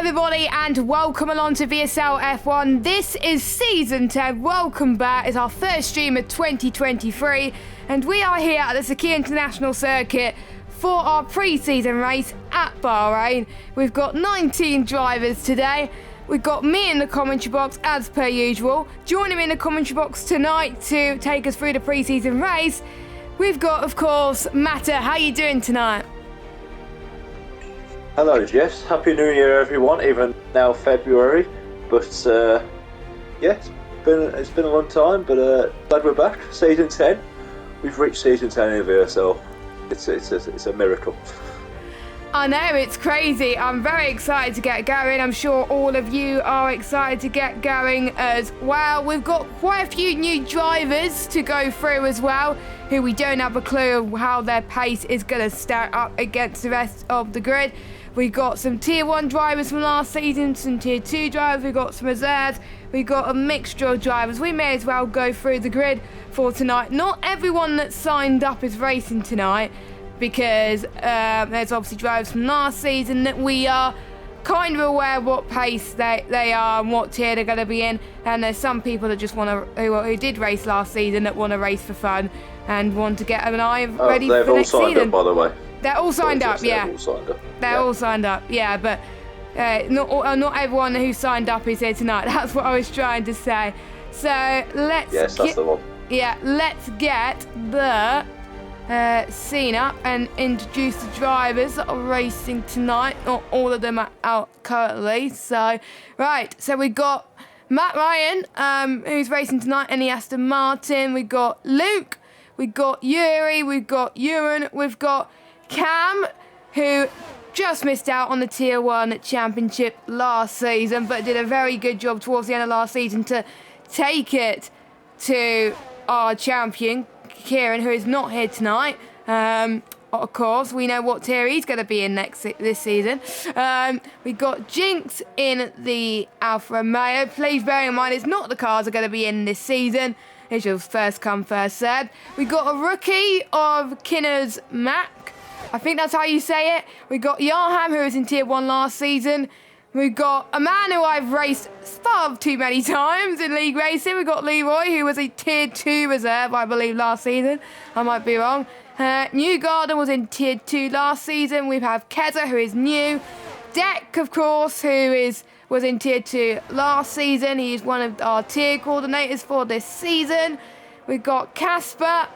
everybody and welcome along to VSL F1. This is Season 10. Welcome back. It's our first stream of 2023 and we are here at the Sakhir International Circuit for our pre-season race at Bahrain. We've got 19 drivers today. We've got me in the commentary box as per usual. Joining me in the commentary box tonight to take us through the pre-season race, we've got, of course, Matta. How are you doing tonight? Hello, Jess. Happy New Year, everyone. Even now, February, but yeah, it's been a long time. But glad we're back. Season 10. We've reached Season 10 in VSL. It's a miracle. I know, it's crazy. I'm very excited to get going. I'm sure all of you are excited to get going as well. We've got quite a few new drivers to go through as well, who we don't have a clue of how their pace is going to stack up against the rest of the grid. We've got some Tier 1 drivers from last season, some Tier 2 drivers, we've got some reserves, we've got a mixture of drivers. We may as well go through the grid for tonight. Not everyone that signed up is racing tonight, because there's obviously drivers from last season that we are kind of aware what pace they are and what tier they're going to be in, and there's some people that just want to who did race last season that want to race for fun and want to get an eye ready for next season. They've all signed up, by the way. They're all signed up, yeah. They're all signed up, yeah, but not everyone who signed up is here tonight. That's what I was trying to say. So that's the one. Yeah, let's get the scene up and introduce the drivers that are racing tonight. Not all of them are out currently. So, right, so we've got Matt Ryan, who's racing tonight in the Aston Martin. We've got Luke, we've got Yuri, we've got Ewan, we've got Cam, who just missed out on the Tier 1 Championship last season, but did a very good job towards the end of last season to take it to our champion, Kieran, who is not here tonight. Of course, we know what tier he's going to be in this season. We've got Jinx in the Alfa Romeo. Please bear in mind, it's not the cars are going to be in this season. It's your first come, first served. We've got a rookie of Kinner's Mac. I think that's how you say it. We've got Yarham, who was in Tier 1 last season. We've got a man who I've raced far too many times in league racing. We've got Leroy, who was a Tier 2 reserve, I believe, last season. I might be wrong. Newgarden was in Tier 2 last season. We have Keza, who is new. Deck, of course, who was in Tier 2 last season. He's one of our tier coordinators for this season. We've got Casper,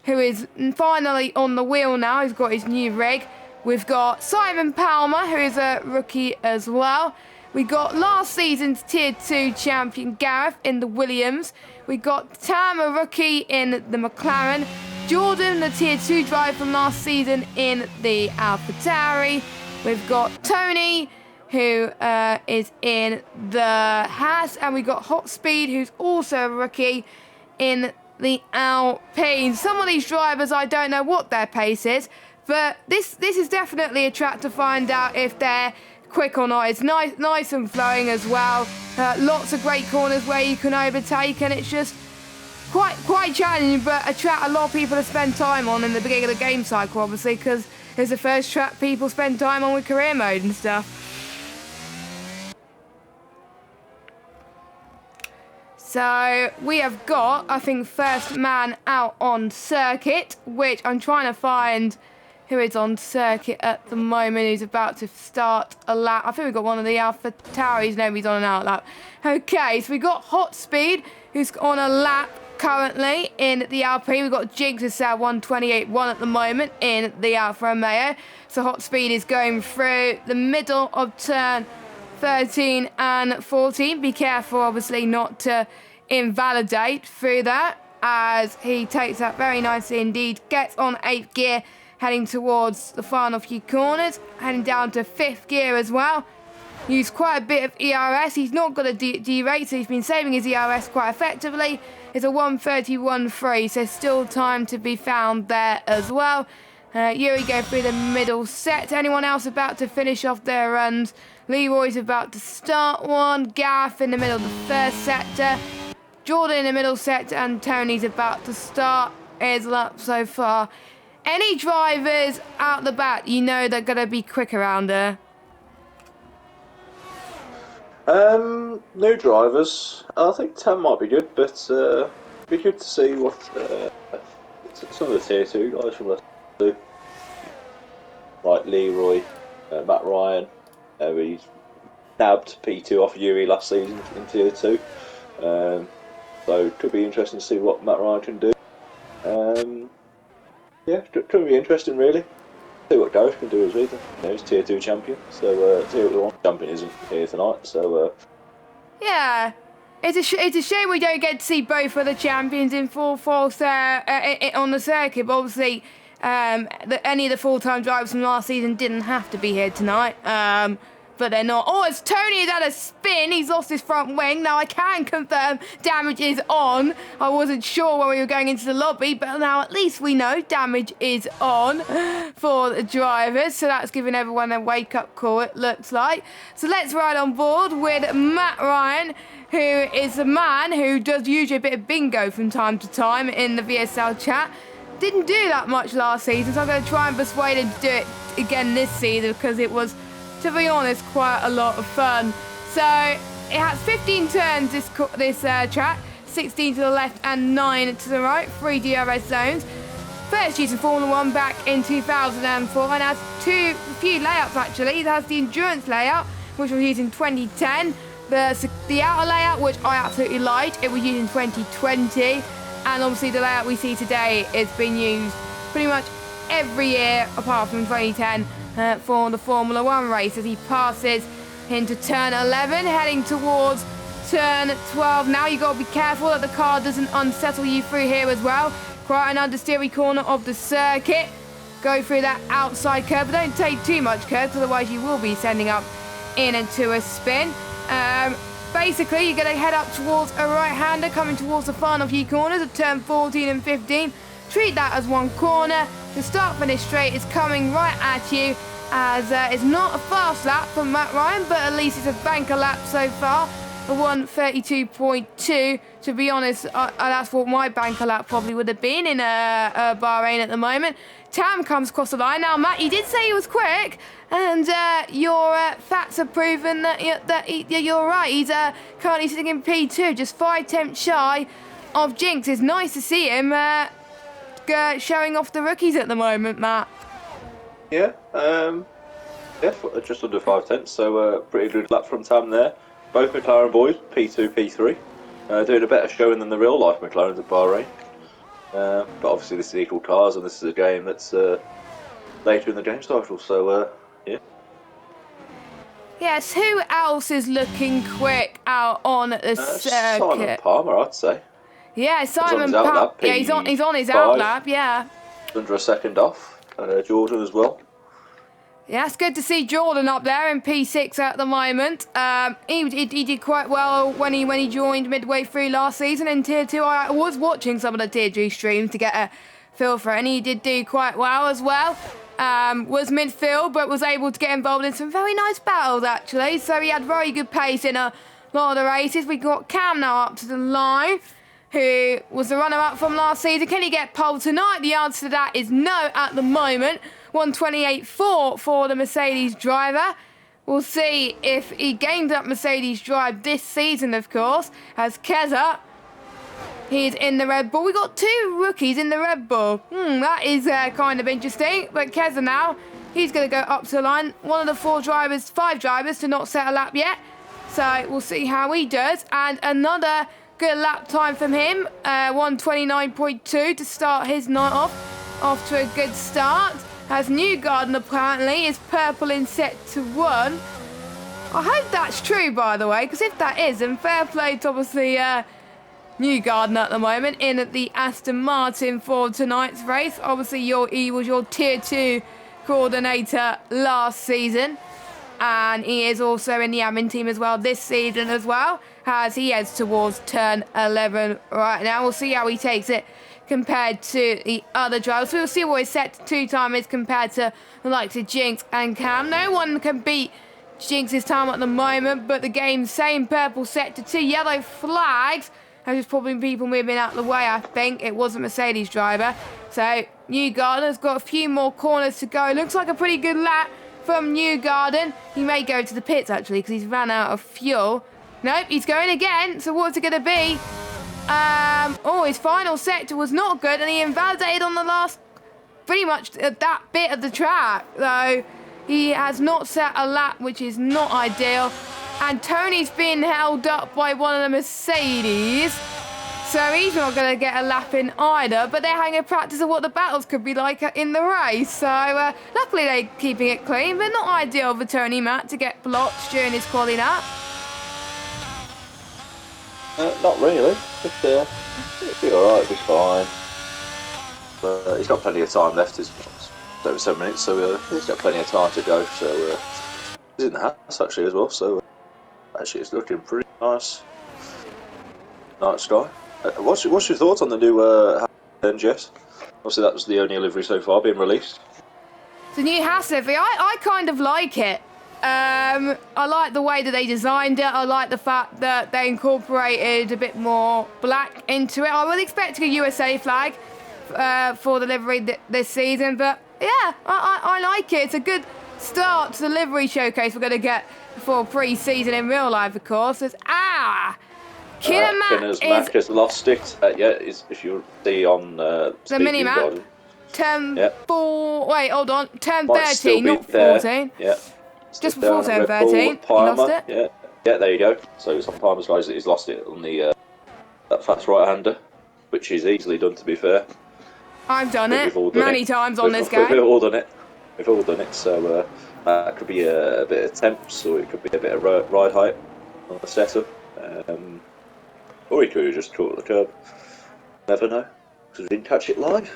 who is finally on the wheel now. He's got his new rig. We've got Simon Palmer, who is a rookie as well. We got last season's Tier 2 champion Gareth in the Williams. We got Tam, a rookie in the McLaren. Jordan, the Tier 2 driver from last season in the AlphaTauri. We've got Tony, who is in the Haas. And we've got Hot Speed, who's also a rookie in the Alpine. Some of these drivers, I don't know what their pace is, but this is definitely a track to find out if they're quick or not. It's nice and flowing as well. Lots of great corners where you can overtake, and it's just quite challenging, but a track a lot of people have spent time on in the beginning of the game cycle, obviously, because it's the first track people spend time on with career mode and stuff. So we have got, I think, first man out on circuit, which I'm trying to find who is on circuit at the moment, who's about to start a lap. I think we've got one of the Alpha Tauris, nobody's on an out lap. Okay, so we've got Hot Speed, who's on a lap currently in the Alpine. We've got Jinx who's at 128.1 at the moment in the Alfa Romeo. So Hot Speed is going through the middle of turn 13 and 14. Be careful, obviously, not to invalidate through that, as he takes that very nicely indeed. Gets on 8th gear, heading towards the final few corners, heading down to 5th gear as well. Used quite a bit of ERS. He's not got a D-rate, so he's been saving his ERS quite effectively. It's a 131.3, so still time to be found there as well. Yuri go through the middle set. Anyone else about to finish off their runs? Leroy's about to start one. Gareth in the middle of the first sector. Jordan in the middle sector, and Tony's about to start his lap so far. Any drivers out the back, you know they're going to be quick around there? New drivers. I think 10 might be good, but it'd be good to see what some of the tier 2 guys from Leicester do. Like Leroy, Matt Ryan. He's nabbed P2 off Yuri last season in tier 2. So it could be interesting to see what Matt Ryan can do. Yeah, could be interesting really. See what Gareth can do as well. He's tier 2 champion, so tier 1 champion isn't here tonight. So yeah, it's a shame we don't get to see both of the champions in full force on the circuit. But obviously, any of the full-time drivers from last season didn't have to be here tonight. But they're not. Oh, it's Tony has had a spin. He's lost his front wing. Now I can confirm damage is on. I wasn't sure when we were going into the lobby, but now at least we know damage is on for the drivers. So that's giving everyone a wake-up call, it looks like. So let's ride on board with Matt Ryan, who is a man who does usually a bit of bingo from time to time in the VSL chat. Didn't do that much last season, so I'm going to try and persuade him to do it again this season because it was, to be honest, quite a lot of fun. So it has 15 turns, this track, 16 to the left and 9 to the right, 3 DRS zones. First used in Formula 1 back in 2004 and has a few layouts actually. It has the endurance layout, which was used in 2010. The outer layout, which I absolutely liked, it was used in 2020. And obviously the layout we see today is being used pretty much every year apart from 2010 for the Formula 1 race as he passes into turn 11, heading towards turn 12. Now you've got to be careful that the car doesn't unsettle you through here as well. Quite an understeery corner of the circuit. Go through that outside curve, but don't take too much curve, otherwise you will be sending up in into a spin. Basically, you're going to head up towards a right-hander coming towards the final few corners of turn 14 and 15. Treat that as one corner. The start-finish straight is coming right at you, as it's not a fast lap from Matt Ryan, but at least it's a banker lap so far, a 1:32.2. To be honest, that's what my banker lap probably would have been in Bahrain at the moment. Tam comes across the line. Now, Matt, you did say he was quick, and your facts have proven that you're right. He's currently sitting in P2, just 5 tenths shy of Jinx. It's nice to see him showing off the rookies at the moment, Matt. yeah, just under 5 tenths. So pretty good lap from Tam there. Both McLaren boys, P2, P3, doing a better showing than the real life McLarens at Bahrain. But obviously this is equal cars and this is a game that's later in the game cycle, so yeah. Yes, who else is looking quick out on the circuit? Simon Palmer, I'd say. Yeah, Simon Palmer. Yeah, he's on his out lap, yeah. Under a second off. Jordan as well. Yeah, it's good to see Jordan up there in P6 at the moment. He did quite well when he joined midway through last season in Tier 2. I was watching some of the Tier 2 streams to get a feel for it, and he did do quite well as well. Was midfield, but was able to get involved in some very nice battles, actually. So he had very good pace in a lot of the races. We got Cam now up to the line, who was the runner-up from last season. Can he get pole tonight? The answer to that is no at the moment. 1:28.4 for the Mercedes driver. We'll see if he gained that Mercedes drive this season, of course, as Keza, he's in the Red Bull. We got 2 rookies in the Red Bull. That is kind of interesting. But Keza now, he's going to go up to the line. One of the 5 drivers to not set a lap yet. So we'll see how he does. And another good lap time from him. 1:29.2 to start his night off to a good start. As Newgarden apparently is purple in set to 1. I hope that's true, by the way, because if that is, then fair play to obviously Newgarden at the moment in at the Aston Martin for tonight's race. Obviously, he was your Tier 2 coordinator last season, and he is also in the admin team as well this season as well, as he heads towards turn 11 right now. We'll see how he takes it compared to the other drivers. We'll see what his set to 2 time is compared to the likes of Jinx and Cam. No one can beat Jinx's time at the moment, but the game's same purple set to 2 yellow flags. There's just probably people moving out of the way, I think. It was a Mercedes driver. So Newgarden's got a few more corners to go. Looks like a pretty good lap from Newgarden. He may go to the pits, actually, because he's ran out of fuel. Nope, he's going again. So what's it going to be? Oh, his final sector was not good, and he invalidated on the last, pretty much that bit of the track. So he has not set a lap, which is not ideal. And Tony's been held up by one of the Mercedes. So he's not going to get a lap in either, but they're having a practice of what the battles could be like in the race. So luckily they're keeping it clean, but not ideal for Tony Matt to get blocked during his quali lap. Not really, but it'll be alright, it'll be fine. But he's got plenty of time left, it's over 7 minutes, so he's got plenty of time to go. So he's in the house actually as well, so actually it's looking pretty nice. Nice guy. What's your thoughts on the new then, Jess? Obviously that was the only livery so far being released. The new Haas livery, I kind of like it. I like the way that they designed it. I like the fact that they incorporated a bit more black into it. I was expecting a USA flag for the livery this season, but yeah, I like it. It's a good start to the livery showcase we're going to get for pre-season in real life, of course. It's Kinemac has lost it. If you see on the mini-map. Turn 4. Wait, hold on. Turn 13, not 14. Yeah. Just before turn 13. He lost it. Yeah, there you go. So it's on Palmer's guys that he's lost it on the that fast right-hander, which is easily done, to be fair. I've done it many times on this game. We've all done it. We've all done it. So it could be a bit of temps, or it could be a bit of ride height on the setup. Or he could have just caught the curb. Never know, because we didn't catch it live.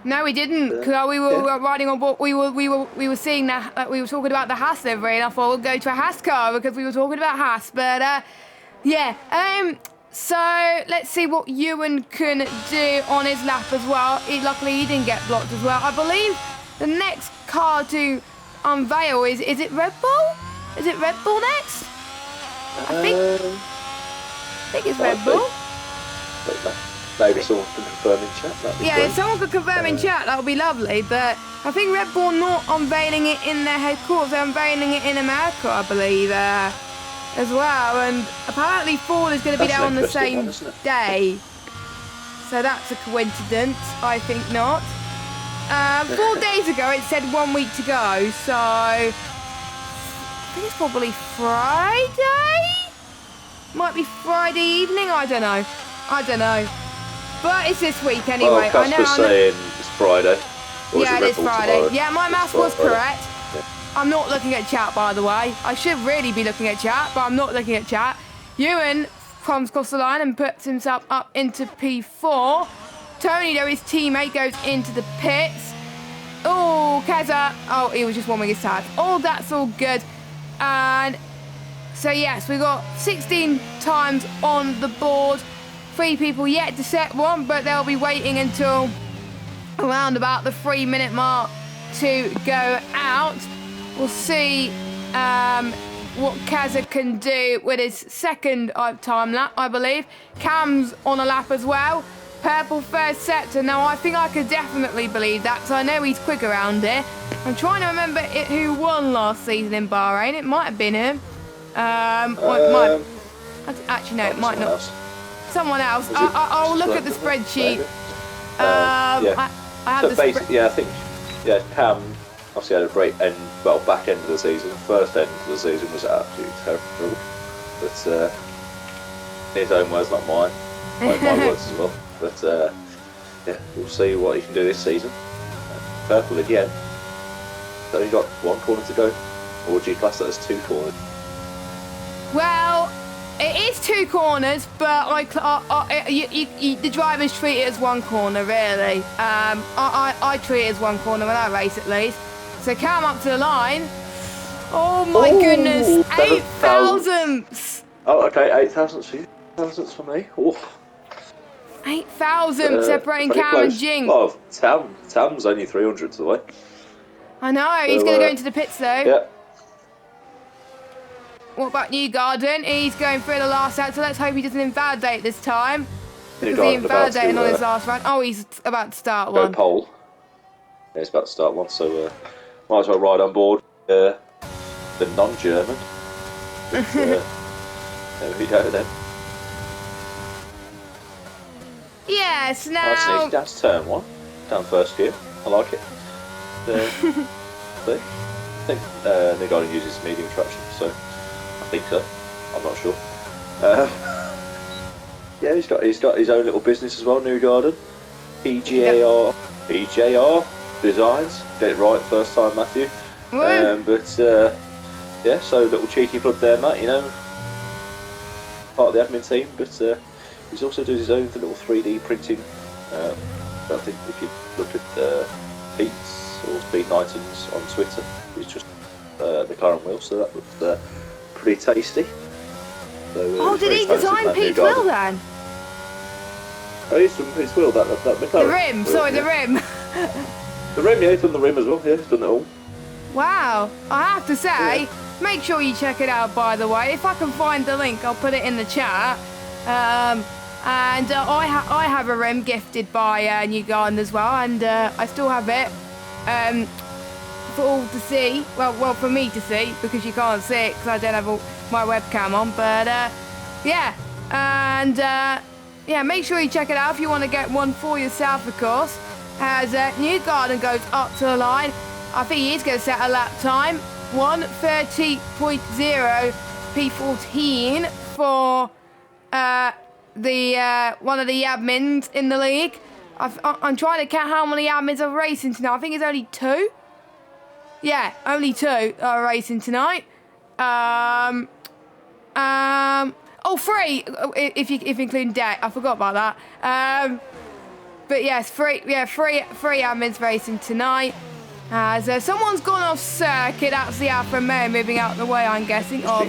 No, we didn't. Because we were riding on board. We were seeing that. We were talking about the Haas livery, and I thought we'll go to a Haas car because we were talking about Haas. But yeah. So let's see what Ewan can do on his lap as well. Luckily, he didn't get blocked as well. I believe the next car to unveil is it Red Bull? Is it Red Bull next? I think it's Red Bull. Maybe someone can confirm in chat. Yeah, if someone could confirm in chat, that would be lovely. But I think Red Bull not unveiling it in their headquarters, they're unveiling it in America, I believe, as well. And apparently Ford is going to be there on the same day. So that's a coincidence. I think not. 4 days ago, it said 1 week to go. So I think it's probably Friday. Might be Friday evening. I don't know. But it's this week anyway. Well, Casper's saying it's Friday. Yeah, it is Friday. Tomorrow? Yeah, my maths was correct. Yeah. I'm not looking at chat, by the way. I should really be looking at chat, but I'm not looking at chat. Ewan comes across the line and puts himself up into P4. Tony, though, his teammate, goes into the pits. Oh, Keza. Oh, he was just warming his tires. Oh, that's all good. And so, yes, we've got 16 times on the board. 3 people yet to set one, but they'll be waiting until around about the 3-minute mark to go out. We'll see what Kaza can do with his second time lap, I believe. Cam's on a lap as well. Purple first sector. Now, I think I could definitely believe that, because I know he's quick around here. I'm trying to remember who won last season in Bahrain. It might have been him. Or it might... Actually, no, it might not. Someone else. I'll look at the spreadsheet. Yeah. I have I think Cam obviously had a great back end of the season. First end of the season was absolutely terrible. But in his own words, not mine. My words as well. But yeah, we'll see what he can do this season. Purple again. So he's got 1 corner to go. Or would you class that as 2 corners? Well, it is 2 corners, but the drivers treat it as 1 corner, really. I treat it as 1 corner when I race, at least. So Cam up to the line. Oh my goodness, 8 thousandths. Oh, okay, 8 thousandths for you. Thousandths for me. Oh. 8 thousandths separating Cam close. and Jing. Oh, Tam's only 300ths away. I know, he's going to go into the pits though. Yeah. What about Newgarden? He's going through the last out, so let's hope he doesn't invalidate this time. Because he invalidated on his last run. Oh, he's about to start one. Pole. Yeah, he's about to start one, so might as well ride on board. the non-German. But, there we go then. Yes, Nice and now... easy. Down to turn 1. Down first gear. I like it. See? I think the guy uses medium traction, so I think so. I'm not sure. Yeah, he's got his own little business as well, New Garden. PJR Designs. Get it right first time, Matthew. Yeah, so little cheeky plug there, Matt. You know, part of the admin team, but he's also doing his own little 3D printing. I think if you look at Pete's or Speed Nightons on Twitter, he's just McLaren wheel, so that looks pretty tasty. So, did he design Pete's wheel then? Oh, he's done his wheel, that McLaren. The rim, wheel, sorry, yeah. the rim. The rim, yeah, he's done the rim as well, yeah, he's done it all. Wow, I have to say, make sure you check it out, by the way. If I can find the link, I'll put it in the chat. I have a rim gifted by New Garden as well, and I still have it for all to see. Well, for me to see, because you can't see it because I don't have my webcam on. But yeah, and yeah, make sure you check it out if you want to get one for yourself, of course. As New Garden goes up to the line, I think he's going to set a lap time 1:30.0 P14 for the one of the admins in the league. I'm trying to count how many admins are racing tonight. I think it's only 2. Yeah, only 2 are racing tonight. 3 if including Deck. I forgot about that. But yes, 3 admins racing tonight. As someone's gone off circuit, that's the Alfa Romeo moving out of the way, I'm guessing, of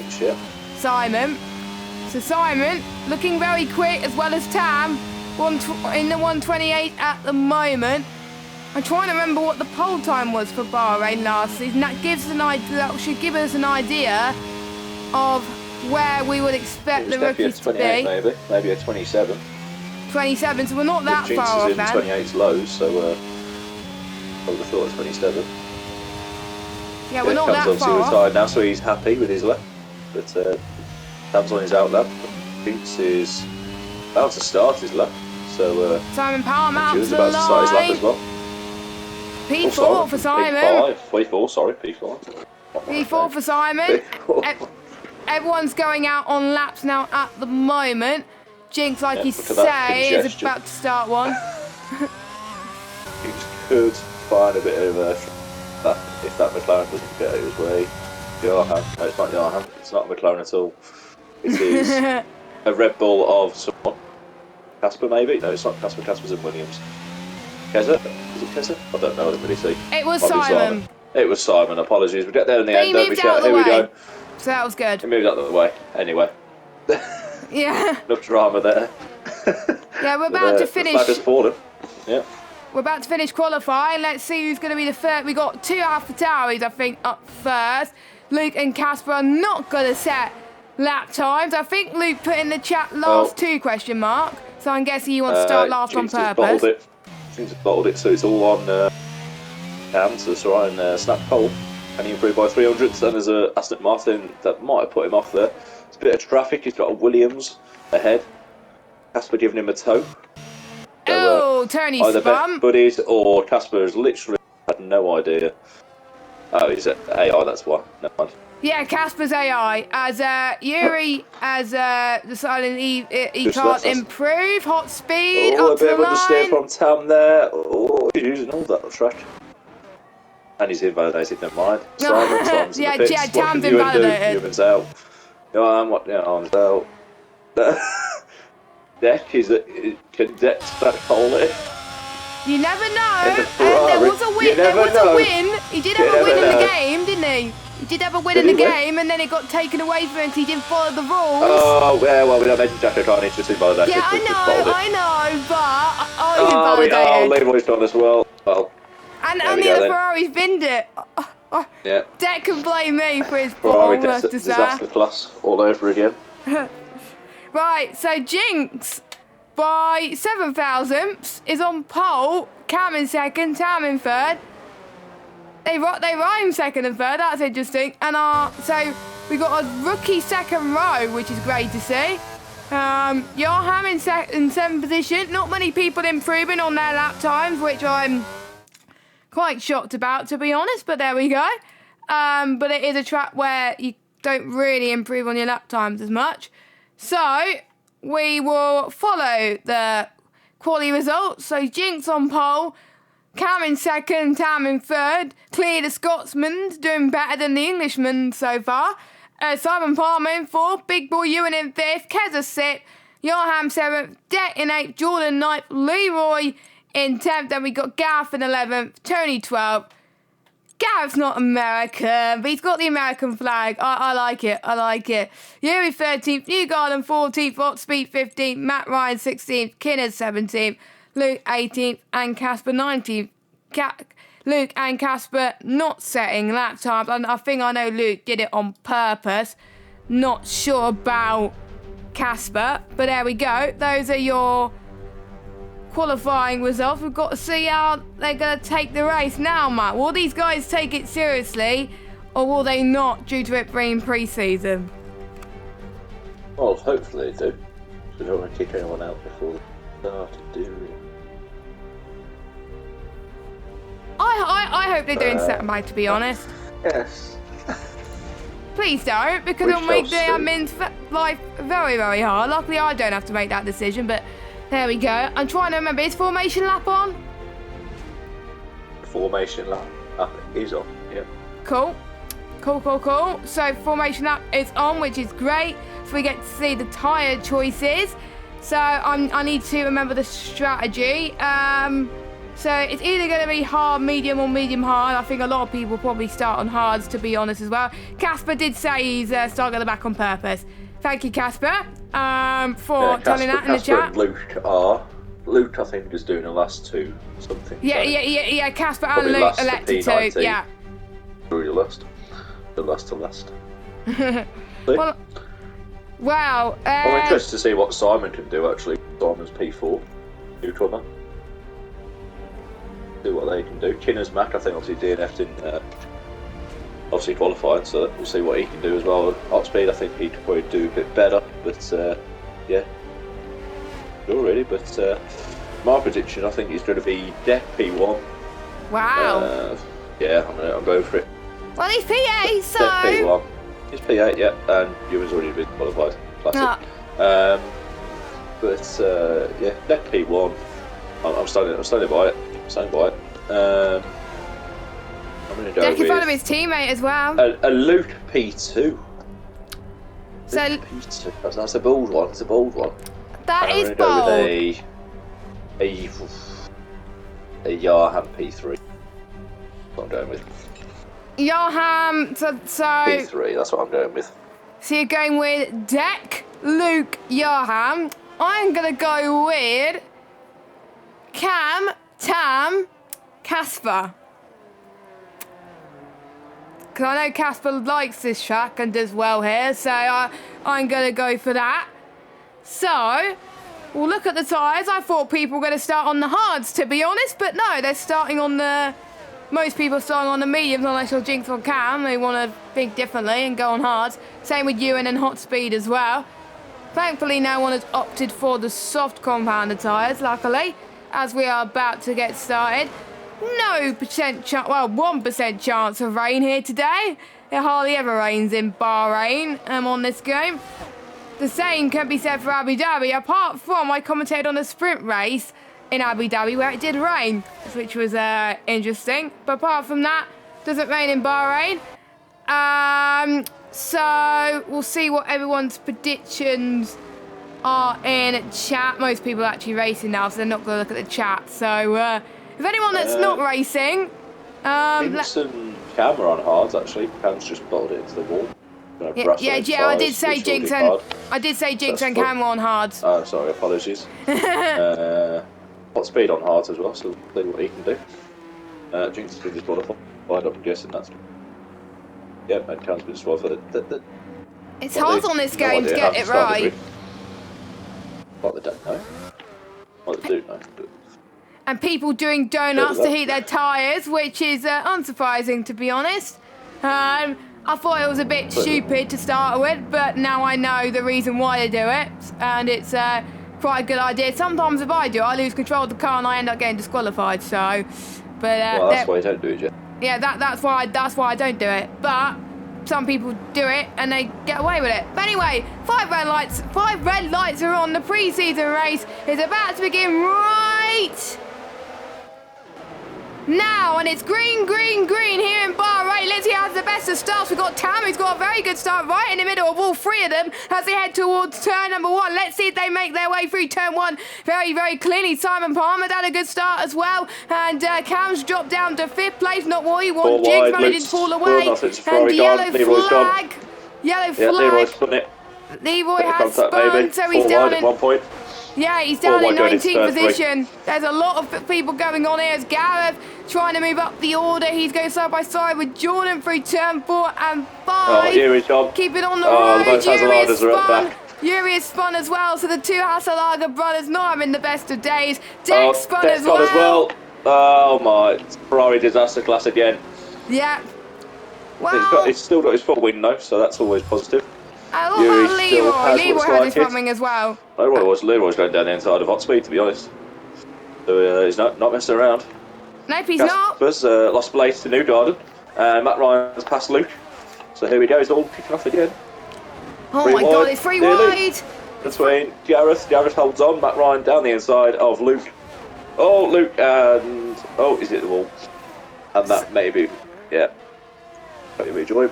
Simon. So Simon, looking very quick, as well as Tam, in the 1:28 at the moment. I'm trying to remember what the pole time was for Bahrain last season. That should give us an idea of where we would expect the rookies to be. Maybe a 27. 27, so we're not that far off then. 28's low, so I would have thought it's 27. Yeah, we're not that far off. Comes on retired now, so he's happy with his lap. But Tam's on his out lap. Pinks is about to start his lap. So Simon Palmer out to the about to start his lap as well. P4 for Simon. P4, sorry, P4. P4 for Simon. Everyone's going out on laps now at the moment. Jinx, like you say, is about to start one. You could find a bit of that if that McLaren doesn't get his way. Johan, no, it's not Johan. It's not a McLaren at all. It is a Red Bull of someone. Casper, maybe? No, it's not Casper. Casper's in Williams. Keza? Is it Keza? I don't know. I didn't really see. It was Simon. It was Simon. Apologies. We get there in the end. Don't we, chat? Here we go. So that was good. He moved out of the way. Anyway. Yeah. Enough drama there. Yeah, we're about to finish. Yeah. We're about to finish qualifying. Let's see who's going to be the first. We got 2 AlphaTauris, I think, up first. Luke and Casper are not going to set lap times. I think Luke put in the chat last 2 question mark. So I'm guessing you want to start last on purpose. Seems to have bottled it, so it's all on Cam to try and snap pole. And he improved by 300s. And there's a Aston Martin that might have put him off there. It's a bit of traffic. He's got a Williams ahead. Casper giving him a tow. So, Tony's either spun. buddies or Casper has literally had no idea. Oh, he's AI, that's why. Never mind. Yeah, Casper's AI. As Yuri has decided he can't improve. Hot speed, up to the line. A bit of understeer from Tam there. Oh, he's using all that track. And he's invalidated, never mind. Simon's yeah, in the pits. Tam's invalidated. Newman's out. Arm's out. Deck can Deck that pole it? You never know. There was a win. There was a win. He did have a win in the game, didn't he? He did have a win in the game, and then it got taken away from him because he didn't follow the rules. Oh, yeah, well, we don't mention Jack O'Carney, just invalidated. Yeah, I know, but I was invalidated. Leroy's done as well. And the other Ferrari's binned it. Yeah. Deck can blame me for his Ferrari disaster class all over again. Right, so Jinx, by 7 thousandths, is on pole. Cam in second, Tam in third. They rhyme second and third. That's interesting. And so we got a rookie second row, which is great to see. Yarham in 7th position. Not many people improving on their lap times, which I'm quite shocked about, to be honest. But there we go. But it is a track where you don't really improve on your lap times as much. So we will follow the quality results. So Jinx on pole. Cam in 2nd, Tam in 3rd. Clear the Scotsman, doing better than the Englishman so far. Simon Palmer in 4th, Big Boy Ewan in 5th, Keza 6th, Yarham 7th, Det in 8th, Jordan 9th, Leroy in 10th, then we got Gareth in 11th, Tony 12th. Gareth's not American, but he's got the American flag. I like it, I like it. Yuri 13th, Newgarden 14th, Rotspeed 15th, Matt Ryan 16th, Kinners 17th, Luke 18th, and Casper 19th. Luke and Casper not setting lap times. And I think I know Luke did it on purpose. Not sure about Casper. But there we go. Those are your qualifying results. We've got to see how they're going to take the race. Now, Matt, will these guys take it seriously? Or will they not, due to it being pre-season? Well, hopefully they do. We don't want to kick anyone out before they start to do it. I hope they're doing something right, to be honest. Yes. Please don't, because it'll make the admin's life very, very hard. Luckily, I don't have to make that decision, but there we go. I'm trying to remember, is formation lap on? Formation lap is on, yeah. Cool. Cool. So formation lap is on, which is great. So we get to see the tyre choices. So I need to remember the strategy. So it's either going to be hard, medium, or medium hard. I think a lot of people probably start on hards, to be honest, as well. Casper did say he's starting at the back on purpose. Thank you, Casper, for telling that in the chat. And Luke are. Luke, I think, is doing the last two something. Yeah. Casper and Luke elected to. Yeah. Really the last to last. Well, I'm interested to see what Simon can do. Actually, Simon's P4 newcomer. See what they can do. Kinner's Mac, I think, obviously DNF'd in obviously qualified, so we'll see what he can do as well. Hot speed, I think he could probably do a bit better, but yeah, not really. But my prediction, I think, is going to be Det P1. Wow. Yeah, I'm going for it. Well, he's P8, so. Det P1. He's P8, yeah, and Ewan's already been qualified. Classic. Oh. But yeah, Det P1. I'm standing by it. I'm going to go Jack in front of with his teammate as well. a Luke P2. So Luke P2. That's a bold one. It's a bold one. that is I'm bold. going to go with a Yarham P3. That's what I'm going with. Yarham, so P3. That's what I'm going with. So you're going with Deck, Luke, Yarham. I'm gonna go with Cam, Tam, Casper. Because I know Casper likes this track and does well here, so I'm going to go for that. So, we'll look at the tyres. I thought people were going to start on the hards, to be honest, but no, they're starting on the... Most people are starting on the mediums, unless you're Jinx or Cam. They want to think differently and go on hards. Same with Ewan and Hot Speed as well. Thankfully, no one has opted for the soft compounded tyres, luckily, as we are about to get started. No percent chance, well, 1% chance of rain here today. It hardly ever rains in Bahrain on this game. The same can be said for Abu Dhabi, apart from I commentated on a sprint race in Abu Dhabi where it did rain, which was interesting. But apart from that, doesn't rain in Bahrain. So we'll see what everyone's predictions are in chat. Most people are actually racing now, so they're not going to look at the chat. So if anyone that's not racing, Jinx and Cam are on hards actually. Cam's just bottled it into the wall. Yeah. I did say Jinx and Cam were on hards. Oh, sorry, apologies. Hot Speed on hards as well, so we'll see what he can do. Jinx has been disqualified. I'm guessing that's. Yep, and Cam's been disqualified. It's hard on this game to get it right. What they don't know. What they do know. and people doing donuts to heat their tyres, which is unsurprising, to be honest. I thought it was a bit stupid to start with, but now I know the reason why they do it, and it's quite a good idea. Sometimes if I do, I lose control of the car and I end up getting disqualified. So, but well, that's why you don't do it, Jeff. Yeah, that's why I don't do it. But some people do it and they get away with it. But anyway, 5 red lights are on. The pre-season race is about to begin right now, and it's green, green, green here in Bahrain. Let's see who has the best of starts. We've got Tam, who's got a very good start right in the middle of all 3 of them as they head towards turn number 1. Let's see if they make their way through turn 1 very, very cleanly. Simon Palmer had a good start as well, and Cam's dropped down to 5th place. Not what he wanted. Jigs managed to fall away, and yellow flag. Yellow flag. Leroy's spun it. Leroy has spun, so he's down in 1 point. Yeah, he's down in 19th position. There's a lot of people going on here. As Gareth trying to move up the order. He's going side by side with Jordan through turn 4 and 5. Oh, Yuri's job. Keep it on the road. Yuri is spun. Yuri is spun as well. So the 2 Hasselager brothers not having the best of days. Dex spun as well. Oh my, Ferrari disaster class again. Yeah. Well, he's still got his full win though, so that's always positive. I love Leroy. Leroy had his coming as well. Leroy's going down the inside of hot speed, to be honest. So he's not messing around. Nope, he's not. Casper's lost place to New Garden. Matt Ryan's passed Luke. So here we go, it's all kicking off again. Oh my god, it's 3 wide. Between Gareth holds on, Matt Ryan down the inside of Luke. Oh, Luke, and... Oh, he's hit the wall. And that maybe, yeah. Maybe joy.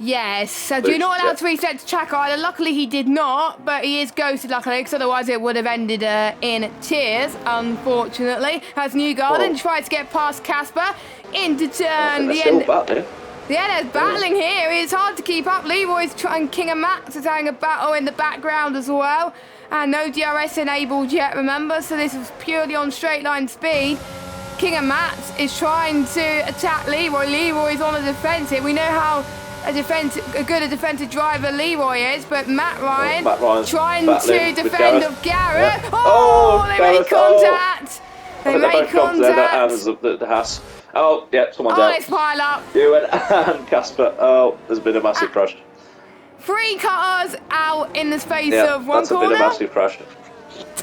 Yes, so do not allow to reset the track either. Luckily he did not, but he is ghosted luckily, because otherwise it would have ended in tears, unfortunately. As Newgarden tries to get past Casper into turn the end. Yeah, there's battling here. It's hard to keep up. Leroy's trying. King of Max is having a battle in the background as well. And no DRS enabled yet, remember? So this is purely on straight line speed. King of Max is trying to attack Leroy. Leroy's on the defensive. We know how a defensive driver Leroy is, but Matt Ryan trying to defend of Gareth. Yeah. Oh, they made contact. They made contact. The Haas. Oh, yeah, someone's out. Oh, let's pile up. You and Casper. Oh, there's been a massive crash. 3 cars out in the space of 1 corner. That's been a massive crash.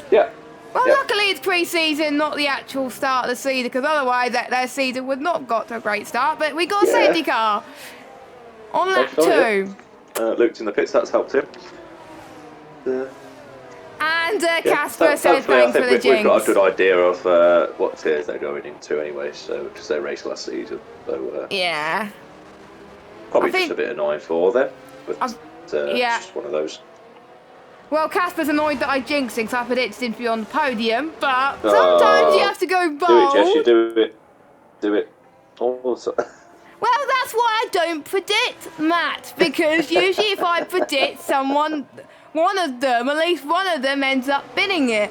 Yeah. Well, luckily it's pre-season, not the actual start of the season, because otherwise their season would not have got to a great start. But we got a safety car on lap 2. Luke's in the pits, that's helped him. And Casper says thanks for the jinx. We've got a good idea of what tiers they're going into anyway, so because they raced last season. So yeah. Probably just a bit annoying for them, but just one of those. Well, Casper's annoyed that I jinxed him, so I predicted him to be on the podium, but sometimes you have to go bold. Do it, Jess, you do it. Do it. Also. Well, that's why I don't predict, Matt, because usually if I predict someone, at least one of them ends up winning it.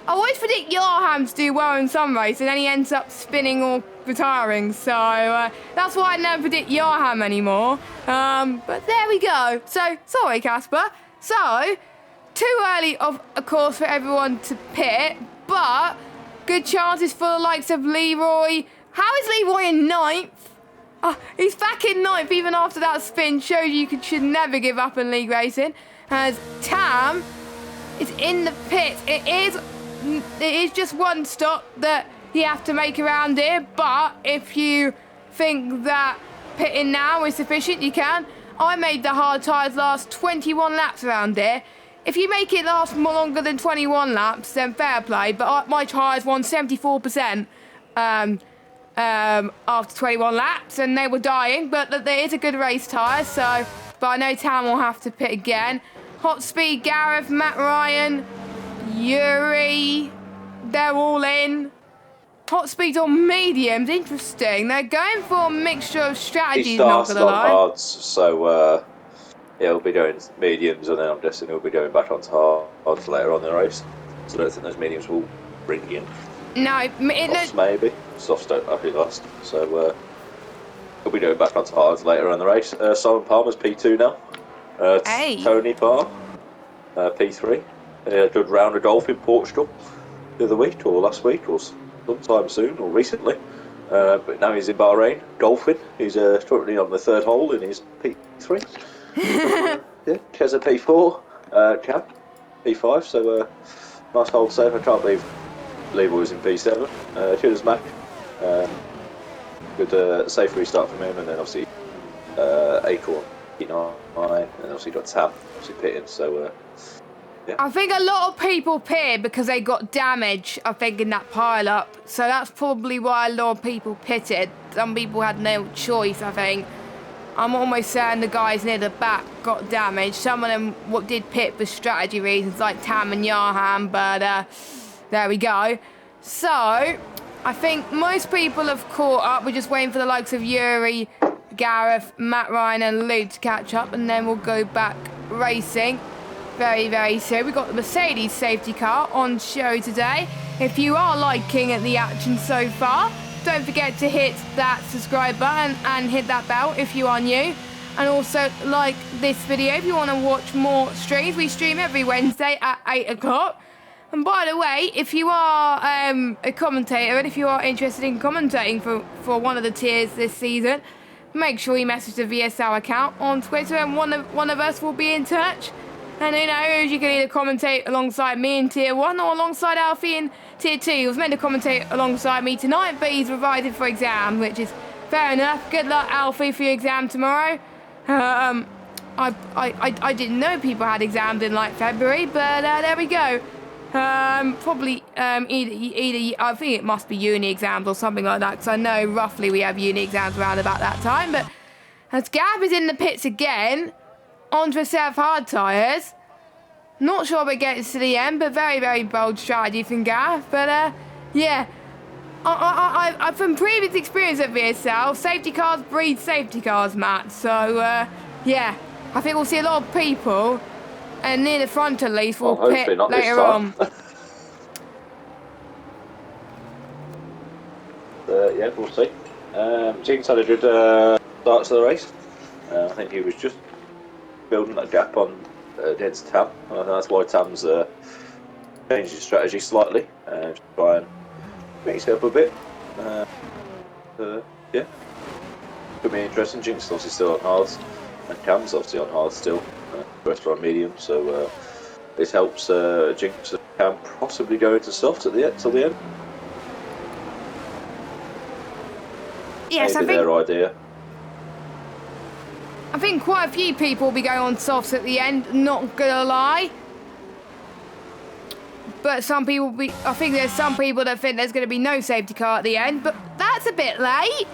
I always predict Jarham to do well in some race, and then he ends up spinning or retiring, so that's why I never predict Jarham anymore. But there we go. So, sorry, Casper. So, too early, of course, for everyone to pit, but good chances for the likes of Leroy. How is Leroy in 9th? Oh, he's back in 9th even after that spin. Shows you should never give up in league racing. As Tam is in the pit. It is just 1 stop that you have to make around here, but if you think that pitting now is sufficient, you can. I made the hard tyres last 21 laps around here. If you make it last more longer than 21 laps, then fair play, but my tyres won 74% after 21 laps, and they were dying, but there is a good race tyre, so, but I know Tam will have to pit again. Hot Speed, Gareth, Matt Ryan, Yuri, they're all in. Hot Speed's on mediums, interesting. They're going for a mixture of strategies, not gonna lie. Hards, so yeah, we'll be going mediums, and then I'm guessing we'll be going back onto hards later on in the race. So I don't think those mediums will bring in. No, softs maybe. Softs don't have it last, so we'll be going back onto hards later on in the race. Simon Palmer's P2 now. Tony Parr, P3. They had a good round of golf in Portugal the other week, or last week, or sometime soon or recently. But now he's in Bahrain, golfing. He's currently on the 3rd hole in his P3. Yeah, Chez a P4, Cam, P5, so nice hole to save. I can't believe Lever was in P7. Cheers, Mac. Good safe restart from him, and then obviously Acorn, P9, and obviously got Tam, obviously pitting, so yeah. I think a lot of people pitted because they got damage, I think, in that pile-up. So that's probably why a lot of people pitted. Some people had no choice, I think. I'm almost saying the guys near the back got damaged. Some of them did pit for strategy reasons, like Tam and Yarham, but there we go. So, I think most people have caught up. We're just waiting for the likes of Yuri, Gareth, Matt Ryan and Luke to catch up, and then we'll go back racing very, very soon. We've got the Mercedes safety car on show today. If you are liking the action so far, don't forget to hit that subscribe button and hit that bell if you are new. And also like this video if you want to watch more streams. We stream every Wednesday at 8 o'clock. And by the way, if you are a commentator and if you are interested in commentating for one of the tiers this season, make sure you message the VSL account on Twitter and one of us will be in touch. And who knows, you can either commentate alongside me in Tier 1 or alongside Alfie in Tier 2. He was meant to commentate alongside me tonight, but he's revising for exam, which is fair enough. Good luck, Alfie, for your exam tomorrow. I didn't know people had exams in, like, February, but there we go. Probably either I think it must be uni exams or something like that, because I know roughly we have uni exams around about that time. But as Gab is in the pits again, onto a set of hard tyres. Not sure if it gets to the end, but very, very bold strategy from Gav. But yeah, I've from previous experience at VSL, safety cars breed safety cars, Matt. So yeah, I think we'll see a lot of people, and near the front at least, will pit later on. Yeah, we'll see. Jinx had a good start to the race. I think he was just building that gap on against Tam. I think that's why Tam's changed his strategy slightly, to try and mix it up a bit. Yeah, could be interesting. Jinx is obviously still on hards, and Cam's obviously on hard still. Rest on medium, so this helps Jinx and Cam possibly go into soft at the end, till the end. Yes, maybe their idea. I think quite a few people will be going on softs at the end, not gonna lie. But some people will be, I think there's some people that think there's gonna be no safety car at the end, but that's a bit late.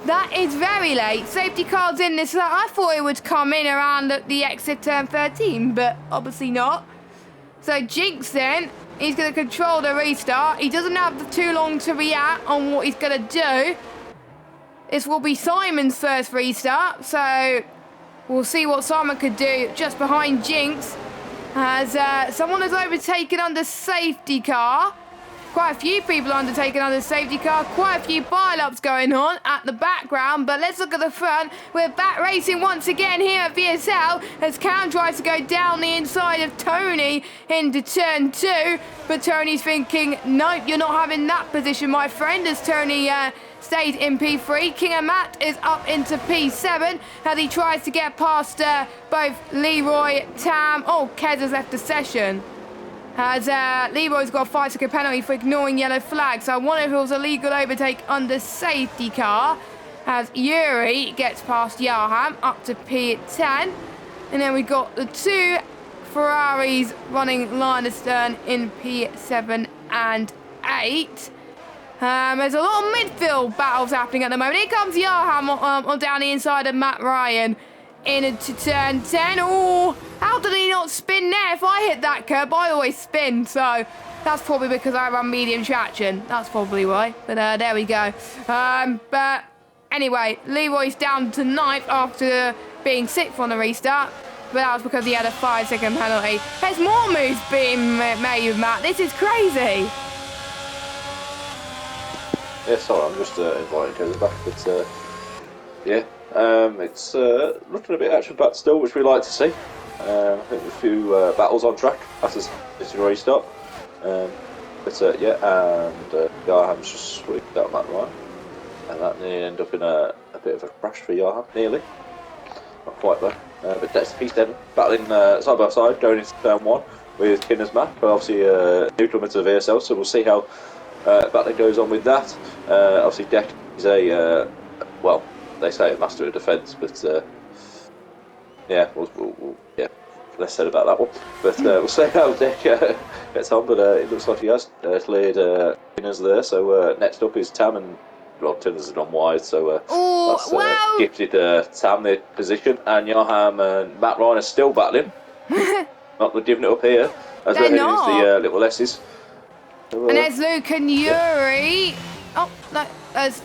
That is very late. Safety car's in this lap. I thought it would come in around the exit turn 13, but obviously not. So Jinx then, he's gonna control the restart. He doesn't have too long to react on what he's gonna do. This will be Simon's first restart, so we'll see what Simon could do just behind Jinx. As someone has overtaken under safety car. Quite a few people are undertaken under safety car. Quite a few pile-ups going on at the background, but let's look at the front. We're back racing once again here at VSL as Cam tries to go down the inside of Tony into turn 2, but Tony's thinking, nope, you're not having that position, my friend, as Tony stays in P3. King and Matt is up into P7 as he tries to get past both Leroy, Tam. Oh, Kez has left the session. As Leroy's got a 5-second penalty for ignoring yellow flags. So I wonder if it was a legal overtake under safety car. As Yuri gets past Yarham up to P10. And then we got the two Ferraris running line astern in P7 and 8. There's a lot of midfield battles happening at the moment. Here comes Yarham on down the inside of Matt Ryan into turn 10. Oh, how did he not spin there? If I hit that curb, I always spin. So that's probably because I run medium traction. That's probably why. But there we go. But anyway, Leroy's down to 9th after being 6th on the restart. But that was because he had a 5-second penalty. There's more moves being made, Matt. This is crazy. Yeah, sorry, I'm just inviting Kez back, but yeah, it's looking a bit action-packed still, which we like to see. I think a few battles on track after this restart. But yeah, and Yarham's just swept out Matt Ryan, and that nearly ended up in a bit of a crash for Yarham, nearly. Not quite though. But that's P7 battling side by side going into turn 1 with Kinner's Mac, but obviously newcomer to the VSL, so we'll see how battling goes on with that. Obviously Deck is a, well, they say a master of defence, but yeah, yeah, less said about that one. But we'll see how Deck gets on, but it looks like he has cleared Kinner's there, so next up is Tam, and well, Tinner's is on wide, so that's gifted Tam the position, and Yarham and Matt Ryan are still battling. Not giving it up here, as we're heading into the little S's. So, and there's Luke and Yuri. Oh, as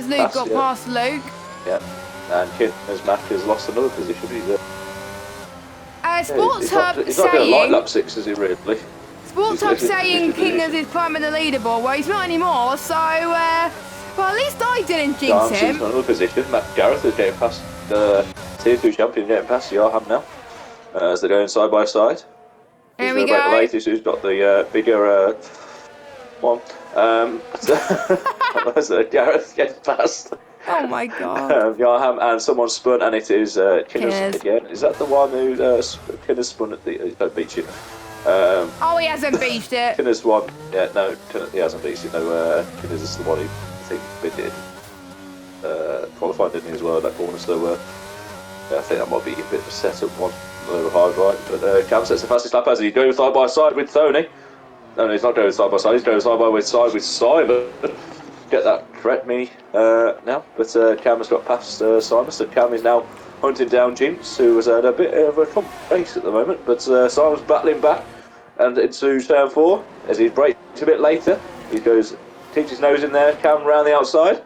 Luke got past Luke. Yeah, and Kinner's Mac has lost another position. He's Sports Hub he's not going to like lap 6, is he really? Sports Hub saying Kinner's is climbing the leaderboard, well he's not anymore, so well, at least I didn't jinx him. Another position. Matt Gareth is getting past the Tier 2 champion, getting past Yarham now, as they're going side by side. There we go. The latest, who's got the bigger one. Gareth getting past. Oh my god. Yarham, and someone spun, and it is Kinner's again. Is that the one who Kinner's spun at the? Don't beat you. Oh, he hasn't beached it. Kinner's one. Yeah, no, he hasn't beached it. No, Kinner's is the one who I think did qualified, didn't he, as well, at that corner, so yeah, I think that might be a bit of a setup one, a little hard right, but Cam sets the fastest lap as he goes side by side with Tony. No, he's not going side by side, he's going side by side with Simon. Get that correct me now, but Cam has got past Simon, so Cam is now hunting down Jinx, who has had a bit of a comp race at the moment, but Simon's battling back and into turn 4 as he brakes a bit later. He goes, keeps his nose in there, Cam round the outside.